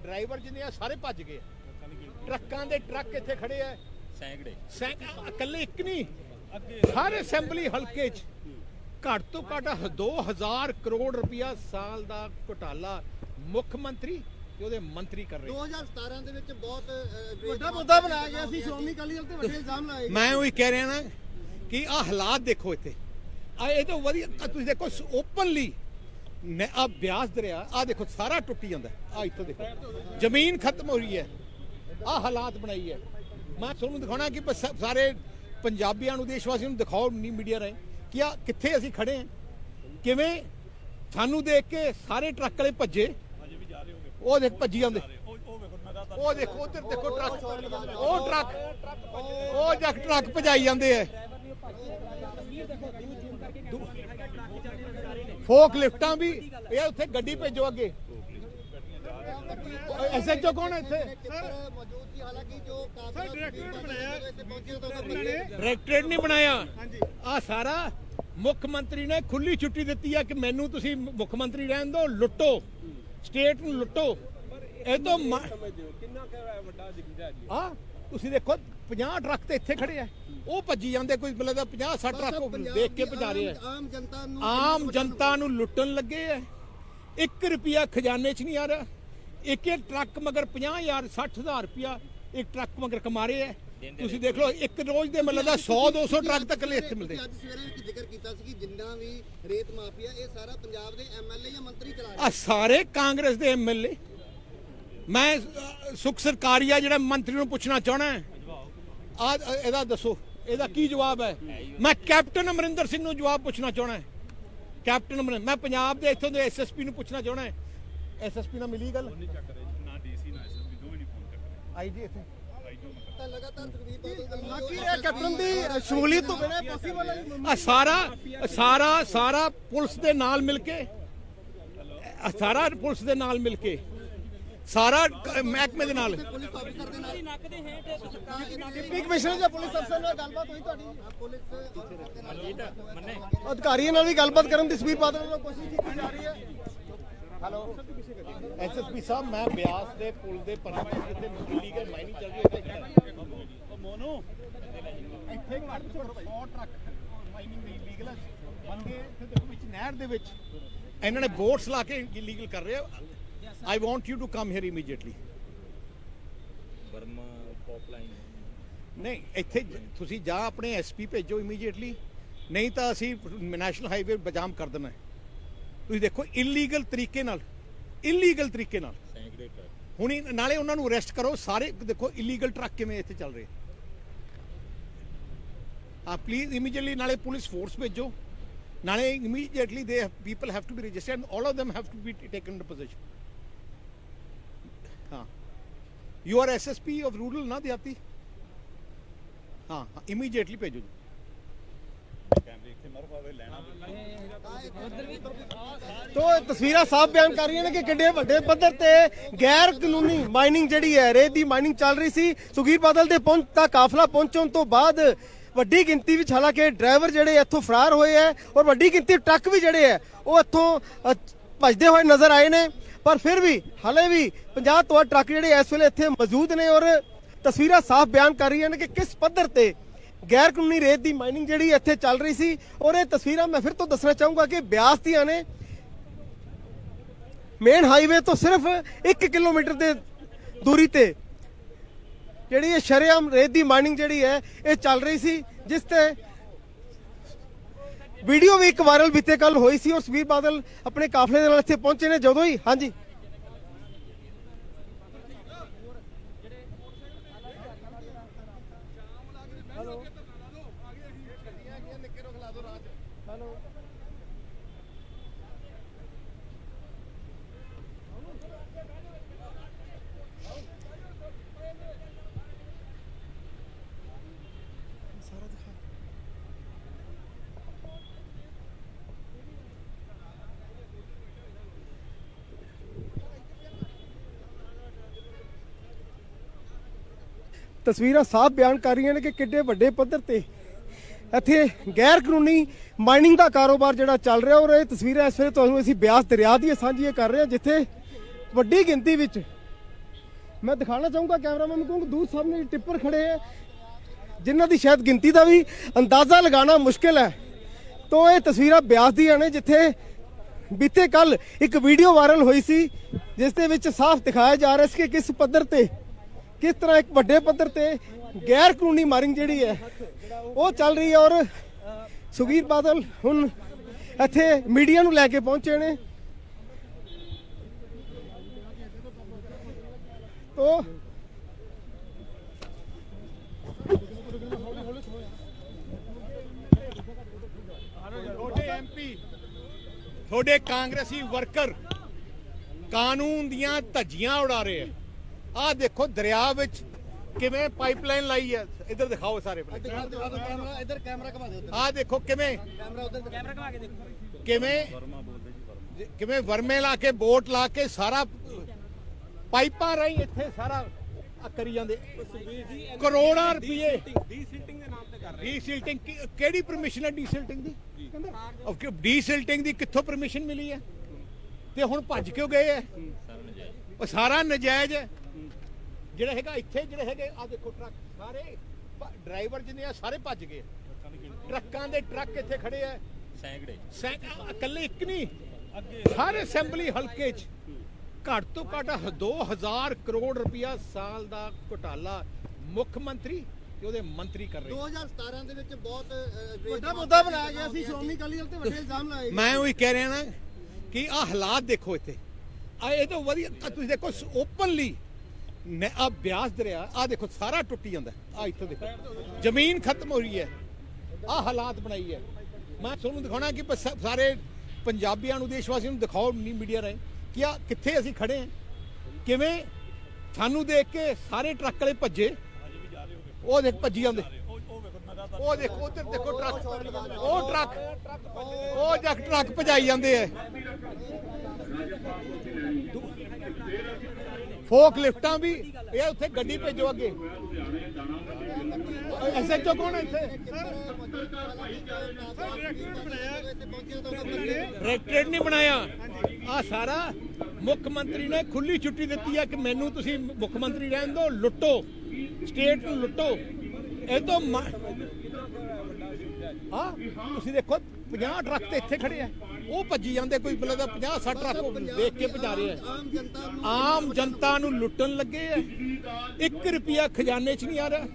ਡਰਾਈਵਰ ਜਿਹਨੇ ਆ ਸਾਰੇ ਭੱਜ ਗਏ। ਟਰੱਕਾਂ ਦੇ ਟਰੱਕ ਇੱਥੇ ਖੜੇ ਆ ਸੈਂਕੜੇ ਇਕੱਲੇ ਇੱਕ ਨਹੀਂ, ਸਾਰੇ ਅਸੈਂਬਲੀ ਹਲਕੇ 'ਚ ਘੱਟ ਤੋਂ ਘੱਟ 2000 ਕਰੋੜ ਰੁਪਇਆ ਸਾਲ ਦਾ ਘੁਟਾਲਾ ਮੁੱਖ ਮੰਤਰੀ ਤੇ ਉਹਦੇ ਮੰਤਰੀ ਕਰ ਰਹੇ। 2017 ਦੇ ਵਿੱਚ ਬਹੁਤ ਵੱਡਾ ਮੁੱਦਾ ਬਣਾਇਆ ਗਿਆ ਸੀ, ਸ਼੍ਰੋਮਣੀ ਅਕਾਲੀ ਦਲ ਤੇ ਵੱਡੇ ਇਲਜ਼ਾਮ ਲਾਏ। ਮੈਂ ਉਹੀ ਕਹਿ ਰਿਹਾ ਨਾ ਕਿ ਆਹ ਹਾਲਾਤ ਦੇਖੋ ਇੱਥੇ, ਆ ਇਹ ਤੋਂ ਵਧੀਆ ਤੁਸੀਂ ਦੇਖੋ ਓਪਨਲੀ ਆ ਬਿਆਸ ਦਰਿਆ, ਆ ਦੇਖੋ ਸਾਰਾ ਟੁੱਟੀ ਜਾਂਦਾ। ਆ ਇੱਥੋਂ ਦੇਖੋ ਜ਼ਮੀਨ ਖਤਮ ਹੋ ਰਹੀ ਹੈ। ਆ ਹਾਲਾਤ ਬਣਾਈ ਹੈ। ਮੈਂ ਤੁਹਾਨੂੰ ਦਿਖਾਉਣਾ ਕਿ ਬਸ ਸਾਰੇ ਪੰਜਾਬੀਆਂ ਨੂੰ, ਦੇਸ਼ ਵਾਸੀਆਂ ਨੂੰ ਦਿਖਾਓ ਨੀ ਮੀਡੀਆ ਰਾਹੀਂ ਕਿ ਆ ਕਿੱਥੇ ਅਸੀਂ ਖੜੇ ਹਾਂ, ਕਿਵੇਂ ਸਾਨੂੰ ਦੇਖ ਕੇ ਸਾਰੇ ਟਰੱਕ ਵਾਲੇ ਭੱਜੇ। ਉਹ ਦੇਖ ਭੱਜੀ ਜਾਂਦੇ, ਉਹ ਦੇਖੋ ਉਧਰ ਦੇਖੋ ਟਰੱਕ, ਉਹ ਟਰੱਕ ਭਜਾਈ ਜਾਂਦੇ ਐ। ਫੋਕ ਲਿਫਟਾਂ ਵੀ ਇਹ ਉੱਥੇ ਗੱਡੀ ਭੇਜੋ ਅੱਗੇ। ਐਸਐਚਓ ਕੌਣ ਹੈ ਇੱਥੇ? ਮੌਜੂਦ ਸੀ, ਹਾਲਾਂਕਿ ਜੋ ਕਾਫਲਾ ਡਾਇਰੈਕਟੋਰੇਟ ਬਣਾਇਆ ਇੱਥੇ ਪਹੁੰਚਿਆ ਤਾਂ ਡਾਇਰੈਕਟੋਰੇਟ ਨਹੀਂ ਬਣਾਇਆ। ਆ ਸਾਰਾ ਮੁੱਖ ਮੰਤਰੀ ਨੇ ਖੁੱਲੀ ਛੁੱਟੀ ਦਿੱਤੀ ਆ ਕਿ ਮੈਨੂੰ ਤੁਸੀਂ ਮੁੱਖ ਮੰਤਰੀ ਰਹਿਣ ਦਿਓ, ਲੁੱਟੋ ਸਟੇਟ ਨੂੰ, ਲੁੱਟੋ। ਇਹ ਤੋਂ ਕਿੰਨਾ ਵੱਡਾ ਜ਼ਿੰਦਾ ਜੀ। ਆ ਤੁਸੀਂ ਦੇਖੋ 50 ਟਰੱਕ ਤੇ ਇੱਥੇ ਖੜੇ ਆ, ਉਹ ਭੱਜੀ ਜਾਂਦੇ। ਕੋਈ ਮਤਲਬ 50-60 ਟਰੱਕ ਦੇਖ ਕੇ ਭਜਾ ਰਹੇ ਆ। ਆਮ ਜਨਤਾ ਨੂੰ ਲੁੱਟਣ ਲੱਗੇ ਆ। 1 ਰੁਪਿਆ ਖਜ਼ਾਨੇ 'ਚ ਨਹੀਂ ਆ ਰਿਹਾ। ਇੱਕ ਟਰੱਕ ਮਗਰ 50,000 60,000 ਰੁਪਿਆ ਇੱਕ ਟਰੱਕ ਮਗਰ ਕਮਾ ਰਹੇ ਆ। ਤੁਸੀਂ ਦੇਖ ਲਓ ਇੱਕ ਰੋਜ਼ ਦੇ ਮਤਲਬ 100-200 ਟਰੱਕ ਤੱਕ ਇੱਥੇ ਮਿਲਦੇ। ਅੱਜ ਸਵੇਰੇ ਇੱਕ ਜ਼ਿਕਰ ਕੀਤਾ ਸੀ ਕਿ ਜਿੰਨਾ ਵੀ ਰੇਤ ਮਾਫੀਆ ਇਹ ਸਾਰਾ ਪੰਜਾਬ ਦੇ ਐਮਐਲਏ ਜਾਂ ਮੰਤਰੀ ਚਲਾ ਰਹੇ ਆ ਸਾਰੇ ਕਾਂਗਰਸ ਦੇ ਐਮਐਲਏ। ਮੈਂ ਸੁਖ ਸਰਕਾਰੀਆ ਜਿਹੜਾ ਮੰਤਰੀ ਨੂੰ ਪੁੱਛਣਾ ਚਾਹਣਾ ਆ, ਇਹਦਾ ਦੱਸੋ ਇਹਦਾ ਕੀ ਜਵਾਬ ਹੈ? ਮੈਂ ਕੈਪਟਨ ਅਮਰਿੰਦਰ ਸਿੰਘ ਨੂੰ ਜਵਾਬ ਪੁੱਛਣਾ ਚਾਹਣਾ। ਕੈਪਟਨ ਅਮਰਿੰਦਰ, ਮੈਂ ਪੰਜਾਬ ਦੇ ਇੱਥੋਂ ਦੇ ਐਸਐਸਪੀ ਨੂੰ ਪੁੱਛਣਾ ਚਾਹਣਾ। ਐਸਐਸਪੀ ਨਾਲ ਮਿਲੀ ਗੱਲ? ਨਾ ਡੀਸੀ ਨਾ ਐਸਐਸਪੀ ਦੋਵੇਂ ਨਹੀਂ ਫੋਨ ਚੱਕ ਰਹੇ। ਆਈ ਜੀ ਇੱਥੇ ਤਾਂ ਲਗਾਤਾਰ ਸੁਖਬੀਰ ਬਾਦਲ ਵੱਲੋਂ ਬਾਕੀ ਇਹ ਕੈਪਟਨ ਦੀ ਸ਼ਮੂਲੀਅਤ ਤੋਂ ਬਿਨਾਂ ਪੋਸੀਬਲ ਹੈ। ਆ ਸਾਰਾ ਪੁਲਿਸ ਦੇ ਨਾਲ ਮਿਲ ਕੇ, ਸਾਰਾ ਪੁਲਿਸ ਦੇ ਨਾਲ ਮਿਲ ਕੇ, ਸਾਰਾ ਮਹਿਕਮੇ ਦੇ ਨਾਲ। ਪੁਲਿਸ ਅਫਸਰ ਦੇ ਨਾਲ ਡਿਪਟੀ ਕਮਿਸ਼ਨਰ ਜਾਂ ਪੁਲਿਸ ਅਫਸਰ ਨਾਲ ਗੱਲਬਾਤ ਹੋਈ ਤੁਹਾਡੀ? ਪੁਲਿਸ ਅਧਿਕਾਰੀਆਂ ਨਾਲ ਵੀ ਗੱਲਬਾਤ ਕਰਨ ਦੀ ਸੁਖਬੀਰ ਬਾਦਲ ਵੱਲੋਂ ਕੋਸ਼ਿਸ਼ ਕੀਤੀ ਜਾ ਰਹੀ ਹੈ। ਹੈਲੋ ਐਸਐਸਪੀ ਸਾਹਿਬ, ਮੈਂ ਬਿਆਸ ਦੇ ਪੁਲ ਦੇ ਪਰਮਿਟ ਜਿੱਥੇ ਇਲੀਗਲ ਮਾਈਨਿੰਗ ਚੱਲ ਰਹੀ ਹੈ ਉਹ ਮੋਨੂ ਇੱਥੇ ਘੱਟ ਤੋਂ ਘੱਟ 100 ਟਰੱਕ ਮਾਈਨਿੰਗ ਦੇ ਇਲੀਗਲ ਬੰਦੇ ਇੱਥੇ ਦੇਖੋ ਵਿੱਚ ਨਹਿਰ ਦੇ ਵਿੱਚ ਇਹਨਾਂ ਨੇ ਬੋਟਸ ਲਾ ਕੇ ਇਲੀਗਲ ਕਰ ਰਹੇ ਆ। I want you to come here immediately. Verma ਪੌਪਲਾਈਨ ਨਹੀਂ ਇੱਥੇ ਤੁਸੀਂ ਜਾਂ ਆਪਣੇ ਐਸਪੀ ਭੇਜੋ ਇਮੀਡੀਏਟਲੀ, ਨਹੀਂ ਤਾਂ ਅਸੀਂ ਨੈਸ਼ਨਲ ਹਾਈਵੇ ਬਜਾਮ ਕਰ ਦੇਣਾ। ਤੁਸੀਂ ਦੇਖੋ ਇਲੀਗਲ ਤਰੀਕੇ ਨਾਲ ਸੈਂਕੜੇ ਟਰੱਕ ਹੁਣੀ ਨਾਲੇ ਉਹਨਾਂ ਨੂੰ ਅਰੈਸਟ ਕਰੋ ਸਾਰੇ। ਦੇਖੋ ਇਲੀਗਲ ਟਰੱਕ ਕਿਵੇਂ ਇੱਥੇ ਚੱਲ ਰਹੇ ਆ। ਪਲੀਜ਼ ਇਮੀਡੀਏਟਲੀ ਨਾਲੇ ਪੁਲਿਸ ਫੋਰਸ ਭੇਜੋ, ਨਾਲੇ immediately the people have to be registered and all of them have to be taken into possession. ਹਾਂ, you are SSP of rural ਨਾ ਦਿਹਾਤੀ। ਹਾਂ ਇਮੀਡੀਏਟਲੀ ਭੇਜੋ ਜੀ। ਵੀ ਇੱਥੇ ਮਰਵਾਵੇ ਲੈਣਾ ਤੋ ਇਹ ਤਸਵੀਰਾਂ ਸਾਫ਼ ਬਿਆਨ ਕਰ ਰਹੀਆਂ ਨੇ ਕਿ ਕਿੰਨੇ ਵੱਡੇ ਪੱਧਰ ਤੇ ਗੈਰ ਕਾਨੂੰਨੀ ਮਾਈਨਿੰਗ ਜਿਹੜੀ ਹੈ, ਰੇਤ ਦੀ ਮਾਈਨਿੰਗ ਚੱਲ ਰਹੀ ਸੀ। ਸੁਖਬੀਰ ਬਾਦਲ ਦੇ ਕਾਫਲਾ ਪਹੁੰਚਣ ਤੋਂ ਬਾਅਦ ਵੱਡੀ ਗਿਣਤੀ ਵਿੱਚ ਹਾਲਾਂਕਿ ਡਰਾਈਵਰ ਜਿਹੜੇ ਇੱਥੋਂ ਫਰਾਰ ਹੋਏ ਹੈ ਔਰ ਵੱਡੀ ਗਿਣਤੀ ਟਰੱਕ ਵੀ ਜਿਹੜੇ ਹੈ ਉਹ ਇੱਥੋਂ ਭੱਜਦੇ ਹੋਏ ਨਜ਼ਰ ਆਏ ਨੇ, ਪਰ ਫਿਰ ਵੀ ਹਾਲੇ ਵੀ 50 ਤੋਂ ਵੱਧ ਟਰੱਕ ਜਿਹੜੇ ਇਸ ਵੇਲੇ ਇੱਥੇ ਮੌਜੂਦ ਨੇ ਔਰ ਤਸਵੀਰਾਂ ਸਾਫ਼ ਬਿਆਨ ਕਰ ਰਹੀਆਂ ਨੇ ਕਿ ਕਿਸ ਪੱਧਰ ਤੇ ਗੈਰ ਕਾਨੂੰਨੀ ਰੇਤ ਦੀ ਮਾਈਨਿੰਗ ਜਿਹੜੀ ਇੱਥੇ ਚੱਲ ਰਹੀ ਸੀ। ਔਰ ਇਹ ਤਸਵੀਰਾਂ ਮੈਂ ਫਿਰ ਤੋਂ ਦੱਸਣਾ ਚਾਹੂੰਗਾ ਕਿ ਬਿਆਸ ਦੀਆਂ ਨੇ, ਮੇਨ ਹਾਈਵੇ ਤੋਂ ਸਿਰਫ 1 ਕਿਲੋਮੀਟਰ ਦੇ ਦੂਰੀ ਤੇ ਜਿਹੜੀ ਇਹ ਸ਼ਰੇਆਮ ਰੇਤ ਦੀ ਮਾਈਨਿੰਗ ਜਿਹੜੀ ਹੈ ਇਹ ਚੱਲ ਰਹੀ ਸੀ, ਜਿਸ ਤੇ ਵੀਡੀਓ ਵੀ ਇੱਕ ਵਾਇਰਲ ਬੀਤੇ ਕੱਲ ਹੋਈ ਸੀ। ਔਰ ਸੁਖਬੀਰ ਬਾਦਲ ਆਪਣੇ ਕਾਫਲੇ ਦੇ ਨਾਲ ਇੱਥੇ ਪਹੁੰਚੇ ਨੇ ਜਦੋਂ ਹੀ ਹਾਂਜੀ ਤਸਵੀਰਾਂ ਸਾਫ਼ ਬਿਆਨ ਕਰ ਰਹੀਆਂ ਨੇ ਕਿ ਕਿੰਨੇ ਵੱਡੇ ਪੱਧਰ ਤੇ ਇੱਥੇ ਗੈਰ ਕਾਨੂੰਨੀ ਮਾਈਨਿੰਗ ਦਾ ਕਾਰੋਬਾਰ ਜਿਹੜਾ ਚੱਲ ਰਿਹਾ। ਔਰ ਇਹ ਤਸਵੀਰਾਂ ਇਸ ਵੇਲੇ ਤੁਹਾਨੂੰ ਅਸੀਂ ਬਿਆਸ ਦਰਿਆ ਦੀਆਂ ਸਾਂਝੀਆਂ ਕਰ ਰਹੇ ਹਾਂ, ਜਿੱਥੇ ਵੱਡੀ ਗਿਣਤੀ ਵਿੱਚ ਮੈਂ ਦਿਖਾਣਾ ਚਾਹੂੰਗਾ ਕੈਮਰਾਮੈਨ ਨੂੰ ਕਿ ਦੂਰ ਸਾਹਮਣੇ ਟਿੱਪਰ ਖੜੇ ਹੈ, ਜਿਨ੍ਹਾਂ ਦੀ ਸ਼ਾਇਦ ਗਿਣਤੀ ਦਾ ਵੀ ਅੰਦਾਜ਼ਾ ਲਗਾਉਣਾ ਮੁਸ਼ਕਿਲ ਹੈ। ਤੋਂ ਇਹ ਤਸਵੀਰਾਂ ਬਿਆਸ ਦੀਆਂ ਨੇ, ਜਿੱਥੇ ਬੀਤੇ ਕੱਲ ਇੱਕ ਵੀਡੀਓ ਵਾਇਰਲ ਹੋਈ ਸੀ, ਜਿਸ ਦੇ ਵਿੱਚ ਸਾਫ਼ ਦਿਖਾਇਆ ਜਾ ਰਿਹਾ ਸੀ ਕਿ ਕਿਸ ਪੱਧਰ ਤੇ ਕਿਸ ਤਰ੍ਹਾਂ ਇੱਕ ਵੱਡੇ ਪੱਧਰ ਤੇ ਗੈਰ ਕਾਨੂੰਨੀ ਮਾਈਨਿੰਗ ਜਿਹੜੀ ਹੈ ਉਹ ਚੱਲ ਰਹੀ ਹੈ। ਔਰ ਸੁਖਬੀਰ ਬਾਦਲ ਹੁਣ ਇੱਥੇ ਮੀਡੀਆ ਨੂੰ ਲੈ ਕੇ ਪਹੁੰਚੇ ਨੇ। ਤੋ ਤੁਹਾਡੇ ਐਮਪੀ, ਤੁਹਾਡੇ ਕਾਂਗਰਸੀ ਵਰਕਰ ਕਾਨੂੰਨ ਦੀਆਂ ਧੱਜੀਆਂ ਉਡਾ ਰਹੇ ਆ। ਆਹ ਦੇਖੋ ਦਰਿਆ ਵਿੱਚ ਕਿਵੇਂ ਪਾਈਪਲਾਈਨ ਲਾਈ ਹੈ, ਇੱਧਰ ਦਿਖਾਓ ਸਾਰੇ ਇੱਧਰ ਕੈਮਰਾ ਘੁਮਾ ਦਿਓ, ਆਹ ਦੇਖੋ ਕਿਵੇਂ ਕੈਮਰਾ ਉਧਰ ਘੁਮਾ ਕੇ ਦੇਖੋ ਕਿਵੇਂ ਵਰਮੇ ਲਾ ਕੇ ਬੋਟ ਲਾ ਕੇ ਸਾਰਾ ਪਾਈਪਾਂ ਰਾਹੀਂ ਇੱਥੇ ਸਾਰਾ ਕਰੀ ਜਾਂਦੇ ਕਰੋੜਾਂ ਰੁਪਏ ਡੀਸਿਲਟਿੰਗ ਦੇ ਨਾਮ ਤੇ ਕਰ ਰਹੇ ਡੀਸਿਲਟਿੰਗ ਕਿਹੜੀ ਪਰਮਿਸ਼ਨ ਹੈ ਡੀਸਿਲਟਿੰਗ ਦੀ? ਡੀਸਿਲਟਿੰਗ ਦੀ ਕਿੱਥੋਂ ਪਰਮਿਸ਼ਨ ਮਿਲੀ ਹੈ? ਤੇ ਹੁਣ ਭੱਜ ਕਿਉਂ ਗਏ ਹੈ? ਉਹ ਸਾਰਾ ਨਜਾਇਜ਼ ਹੈ ਜਿਹੜਾ ਹੈਗਾ ਇੱਥੇ ਜਿਹੜੇ ਹੈਗੇ ਆ ਦੇਖੋ ਟਰੱਕ ਸਾਰੇ ਡਰਾਈਵਰ ਜਿੰਨੇ ਆ ਸਾਰੇ ਭੱਜ ਗਏ। ਟਰੱਕਾਂ ਦੇ ਟਰੱਕ ਇੱਥੇ ਖੜੇ ਆ ਸੈਂਕੜੇ ਇਕੱਲੇ ਇੱਕ ਨਹੀਂ ਸਾਰੇ ਅਸੈਂਬਲੀ ਹਲਕੇ 'ਚ ਘੱਟ ਤੋਂ ਘੱਟ 2000 ਕਰੋੜ ਰੁਪਇਆ ਸਾਲ ਦਾ ਘੁਟਾਲਾ ਮੁੱਖ ਮੰਤਰੀ ਤੇ ਉਹਦੇ ਮੰਤਰੀ ਕਰ ਰਹੇ। 2017 ਦੇ ਵਿੱਚ ਬਹੁਤ ਵੱਡਾ ਮੁੱਦਾ ਬਣਾਇਆ ਗਿਆ ਸੀ, ਸ਼੍ਰੋਮਣੀ ਅਕਾਲੀ ਦਲ ਤੇ ਵੱਡੇ ਇਲਜ਼ਾਮ ਲਾਏ। ਮੈਂ ਉਹੀ ਕਹਿ ਰਿਹਾ ਨਾ ਕਿ ਆਹ ਹਾਲਾਤ ਦੇਖੋ ਇੱਥੇ ਆ ਇਹ ਤੋਂ ਵਧੀਆ ਤੁਸੀਂ ਦੇਖੋ ਓਪਨਲੀ ਆ ਬਿਆਸ ਦਰਿਆ ਆ ਦੇਖੋ ਸਾਰਾ ਟੁੱਟੀ ਜਾਂਦਾ ਆ ਇੱਥੋਂ ਦੇਖੋ ਜ਼ਮੀਨ ਖਤਮ ਹੋ ਰਹੀ ਹੈ। ਆ ਹਾਲਾਤ ਬਣਾਈ ਹੈ। ਮੈਂ ਤੁਹਾਨੂੰ ਦਿਖਾਉਣਾ ਕਿ ਸਾਰੇ ਪੰਜਾਬੀਆਂ ਨੂੰ ਦੇਸ਼ ਵਾਸੀਆਂ ਨੂੰ ਦਿਖਾਓ ਮੀਡੀਆ ਰਾਹੀਂ ਕਿ ਆ ਕਿੱਥੇ ਅਸੀਂ ਖੜੇ ਹਾਂ, ਕਿਵੇਂ ਸਾਨੂੰ ਦੇਖ ਕੇ ਸਾਰੇ ਟਰੱਕ ਵਾਲੇ ਭੱਜੇ। ਉਹ ਦੇਖ ਭੱਜੀ ਜਾਂਦੇ, ਉਹ ਦੇਖੋ ਉਧਰ ਦੇਖੋ ਟਰੱਕ, ਉਹ ਟਰੱਕ ਭਜਾਈ ਜਾਂਦੇ ਐ। ਫੋਕ ਲਿਫਟਾਂ ਵੀ ਇਹ ਉੱਥੇ ਗੱਡੀ ਭੇਜੋ ਅੱਗੇ। ਐਸਐਚਓ ਕੌਣ ਹੈ ਇੱਥੇ? ਡਾਇਰੈਕਟਰੇਟ ਨਹੀਂ ਬਣਾਇਆ। ਆ ਸਾਰਾ ਮੁੱਖ ਮੰਤਰੀ ਨੇ ਖੁੱਲੀ ਛੁੱਟੀ ਦਿੱਤੀ ਹੈ ਕਿ ਮੈਨੂੰ ਤੁਸੀਂ ਮੁੱਖ ਮੰਤਰੀ ਰਹਿਣ ਦਿਓ, ਲੁੱਟੋ ਸਟੇਟ ਨੂੰ ਲੁੱਟੋ। ਇਹ ਤੋਂ ਹਾਂ ਤੁਸੀਂ ਦੇਖੋ 50 ਟਰੱਕ ਤੇ ਇੱਥੇ ਖੜੇ ਆ, ਉਹ ਭੱਜੀ ਜਾਂਦੇ। ਕੋਈ ਮਤਲਬ 50-60 ਟਰੱਕ ਦੇਖ ਕੇ ਭਜਾ ਰਹੇ ਆ। ਆਮ ਜਨਤਾ ਨੂੰ ਲੁੱਟਣ ਲੱਗੇ ਆ। 1 ਰੁਪਿਆ ਖਜ਼ਾਨੇ 'ਚ ਨਹੀਂ ਆ ਰਿਹਾ।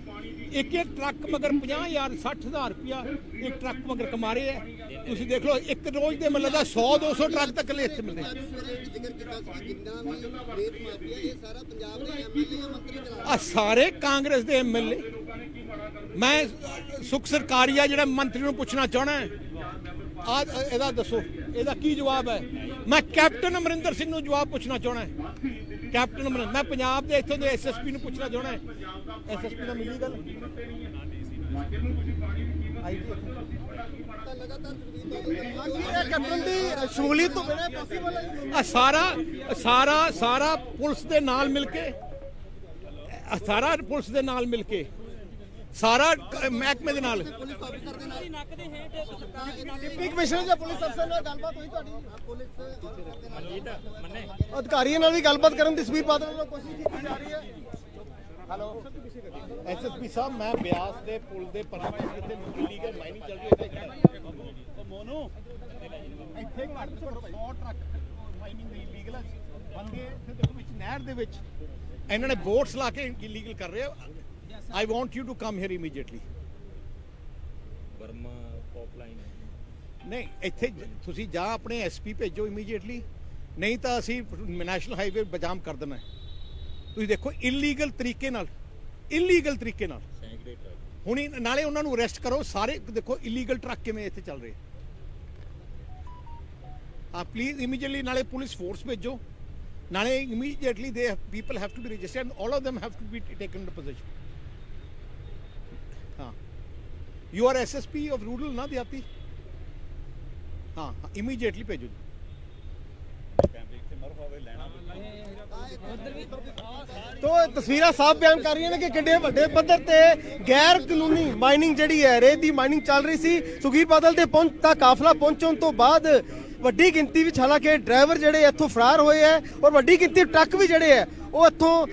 ਇੱਕ ਟਰੱਕ ਮਗਰ 50,000 60,000 ਰੁਪਿਆ ਇੱਕ ਟਰੱਕ ਮਗਰ ਕਮਾ ਰਹੇ ਆ। ਤੁਸੀਂ ਦੇਖ ਲਓ ਇੱਕ ਰੋਜ਼ ਦੇ ਮਤਲਬ ਦਾ 100-200 ਟਰੱਕ ਤੱਕ ਇੱਥੇ ਮਿਲਦੇ। ਆ ਸਾਰੇ ਕਾਂਗਰਸ ਦੇ ਐਮਐਲਏ। ਮੈਂ ਸੁਖ ਸਰਕਾਰੀਆ ਜਿਹੜਾ ਮੰਤਰੀ ਨੂੰ ਪੁੱਛਣਾ ਚਾਹਣਾ ਆ ਇਹਦਾ ਦੱਸੋ ਇਹਦਾ ਕੀ ਜਵਾਬ ਹੈ। ਮੈਂ ਕੈਪਟਨ ਅਮਰਿੰਦਰ ਸਿੰਘ ਨੂੰ ਜਵਾਬ ਪੁੱਛਣਾ ਚਾਹਣਾ। ਕੈਪਟਨ ਅਮਰਿੰਦਰ, ਮੈਂ ਪੰਜਾਬ ਦੇ ਇੱਥੋਂ ਦੇ ਐਸਐਸਪੀ ਨੂੰ ਪੁੱਛਣਾ ਚਾਹਣਾ। ਐਸਐਸਪੀ ਨਾਲ ਮਿਲੀ ਗੱਲ? ਤਾਂ ਲਗਾਤਾਰ ਸੁਖਬੀਰ ਬਾਦਲ ਇਹ ਕੈਪਟਨ ਦੀ ਸ਼ਮੂਲੀਅਤ ਤੋਂ ਬਿਨਾਂ ਪੋਸੀਬਲ ਹੈ ਆ ਸਾਰਾ ਪੁਲਿਸ ਦੇ ਨਾਲ ਮਿਲ ਕੇ ਸਾਰਾ ਪੁਲਿਸ ਦੇ ਨਾਲ ਮਿਲ ਕੇ ਸਾਰਾ ਮਹਿਕਮੇ ਦੇ ਨਾਲ ਪੁਲਿਸ ਅਫਸਰ ਦੇ ਨਾਲ ਡਿਪਟੀ ਕਮਿਸ਼ਨਰ ਜਾਂ ਪੁਲਿਸ ਅਫਸਰ ਨਾਲ ਗੱਲਬਾਤ ਹੋਈ ਤੁਹਾਡੀ ਪੁਲਿਸ ਅਫਸਰ ਦੇ ਨਾਲ ਅਧਿਕਾਰੀਆਂ ਨਾਲ ਵੀ ਗੱਲਬਾਤ ਕਰਨ ਦੀ ਸੁਖਬੀਰ ਬਾਦਲ ਵੱਲੋਂ ਕੋਸ਼ਿਸ਼ ਕੀਤੀ ਜਾ ਰਹੀ ਹੈ। ਹੈਲੋ ਐਸਐਸਪੀ ਸਾਹਿਬ ਮੈਂ ਬਿਆਸ ਦੇ ਪੁਲ ਦੇ ਪਰਾਂ ਜਿੱਥੇ ਇਲੀਗਲ ਮਾਈਨਿੰਗ ਚੱਲ ਰਹੀ ਹੈ ਇੱਥੇ ਮੋਨੂ ਇੱਥੇ ਘੱਟ ਤੋਂ ਘੱਟ 100 ਟਰੱਕ ਮਾਈਨਿੰਗ ਦੀ ਇਲੀਗਲ ਬੰਦੇ ਤੇ ਦੇਖੋ ਵਿੱਚ ਨਹਿਰ ਦੇ ਵਿੱਚ ਇਹਨਾਂ ਨੇ ਬੋਟਸ ਲਾ ਕੇ ਇਲੀਗਲ ਕਰ ਰਹੇ ਆ I want you to come here immediately Barma ਪੌਪਲਾਈਨ ਨਹੀਂ ਇੱਥੇ ਤੁਸੀਂ ਜਾਂ ਆਪਣੇ ਐਸਪੀ ਭੇਜੋ ਇਮੀਡੀਏਟਲੀ ਨਹੀਂ ਤਾਂ ਅਸੀਂ ਨੈਸ਼ਨਲ ਹਾਈਵੇ ਬਜਾਮ ਕਰ ਦੇਣਾ ਹੈ। ਤੁਸੀਂ ਦੇਖੋ ਇਲੀਗਲ ਤਰੀਕੇ ਨਾਲ ਸੈਂਕੜੇ ਟਰੱਕ ਹੁਣੀ ਨਾਲੇ ਉਹਨਾਂ ਨੂੰ ਅਰੈਸਟ ਕਰੋ ਸਾਰੇ ਦੇਖੋ ਇਲੀਗਲ ਟਰੱਕ ਕਿਵੇਂ ਇੱਥੇ ਚੱਲ ਰਹੇ ਆ ਪਲੀਜ਼ ਇਮੀਡੀਏਟਲੀ ਨਾਲੇ ਪੁਲਿਸ ਫੋਰਸ ਭੇਜੋ ਨਾਲੇ immediately the people have to be registered and all of them have to be taken into position ਹਾਂ you are SSP of rural ਨਾ ਦਿਆਤੀ ਹਾਂ ਇਮੀਡੀਏਟਲੀ ਭੇਜੋ ਜੀ ਫੈਮਿਲੀ ਇੱਥੇ ਮਰ ਹੋਵੇ ਲੈਣਾ ਤੋ ਤਸਵੀਰਾਂ ਸਾਫ਼ ਬਿਆਨ ਕਰ ਰਹੀਆਂ ਨੇ ਕਿ ਕਿੰਨੇ ਵੱਡੇ ਪੱਧਰ ਤੇ ਗੈਰ ਕਾਨੂੰਨੀ ਮਾਈਨਿੰਗ ਜਿਹੜੀ ਹੈ ਰੇਤ ਦੀ ਮਾਈਨਿੰਗ ਚੱਲ ਰਹੀ ਸੀ। ਸੁਖਬੀਰ ਬਾਦਲ ਦੇ ਕਾਫਲਾ ਪਹੁੰਚਣ ਤੋਂ ਬਾਅਦ ਵੱਡੀ ਗਿਣਤੀ ਵਿੱਚ ਹਾਲਾਂਕਿ ਡਰਾਈਵਰ ਜਿਹੜੇ ਇੱਥੋਂ ਫਰਾਰ ਹੋਏ ਹੈ ਔਰ ਵੱਡੀ ਗਿਣਤੀ ਟਰੱਕ ਵੀ ਜਿਹੜੇ ਹੈ ਉਹ ਇੱਥੋਂ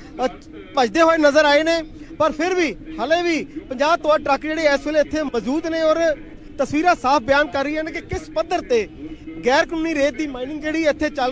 ਭੱਜਦੇ ਹੋਏ ਨਜ਼ਰ ਆਏ ਨੇ ਪਰ ਫਿਰ ਵੀ ਹਾਲੇ ਵੀ 50 ਤੋਂ ਵੱਧ ਟਰੱਕ ਜਿਹੜੇ ਇਸ ਵੇਲੇ ਇੱਥੇ ਮੌਜੂਦ ਨੇ ਔਰ ਤਸਵੀਰਾਂ ਸਾਫ਼ ਬਿਆਨ ਕਰ ਰਹੀਆਂ ਨੇ ਕਿ ਕਿਸ ਪੱਧਰ ਤੇ ਗੈਰ ਕਾਨੂੰਨੀ ਰੇਤ ਦੀ ਮਾਈਨਿੰਗ ਜਿਹੜੀ ਇੱਥੇ ਚੱਲ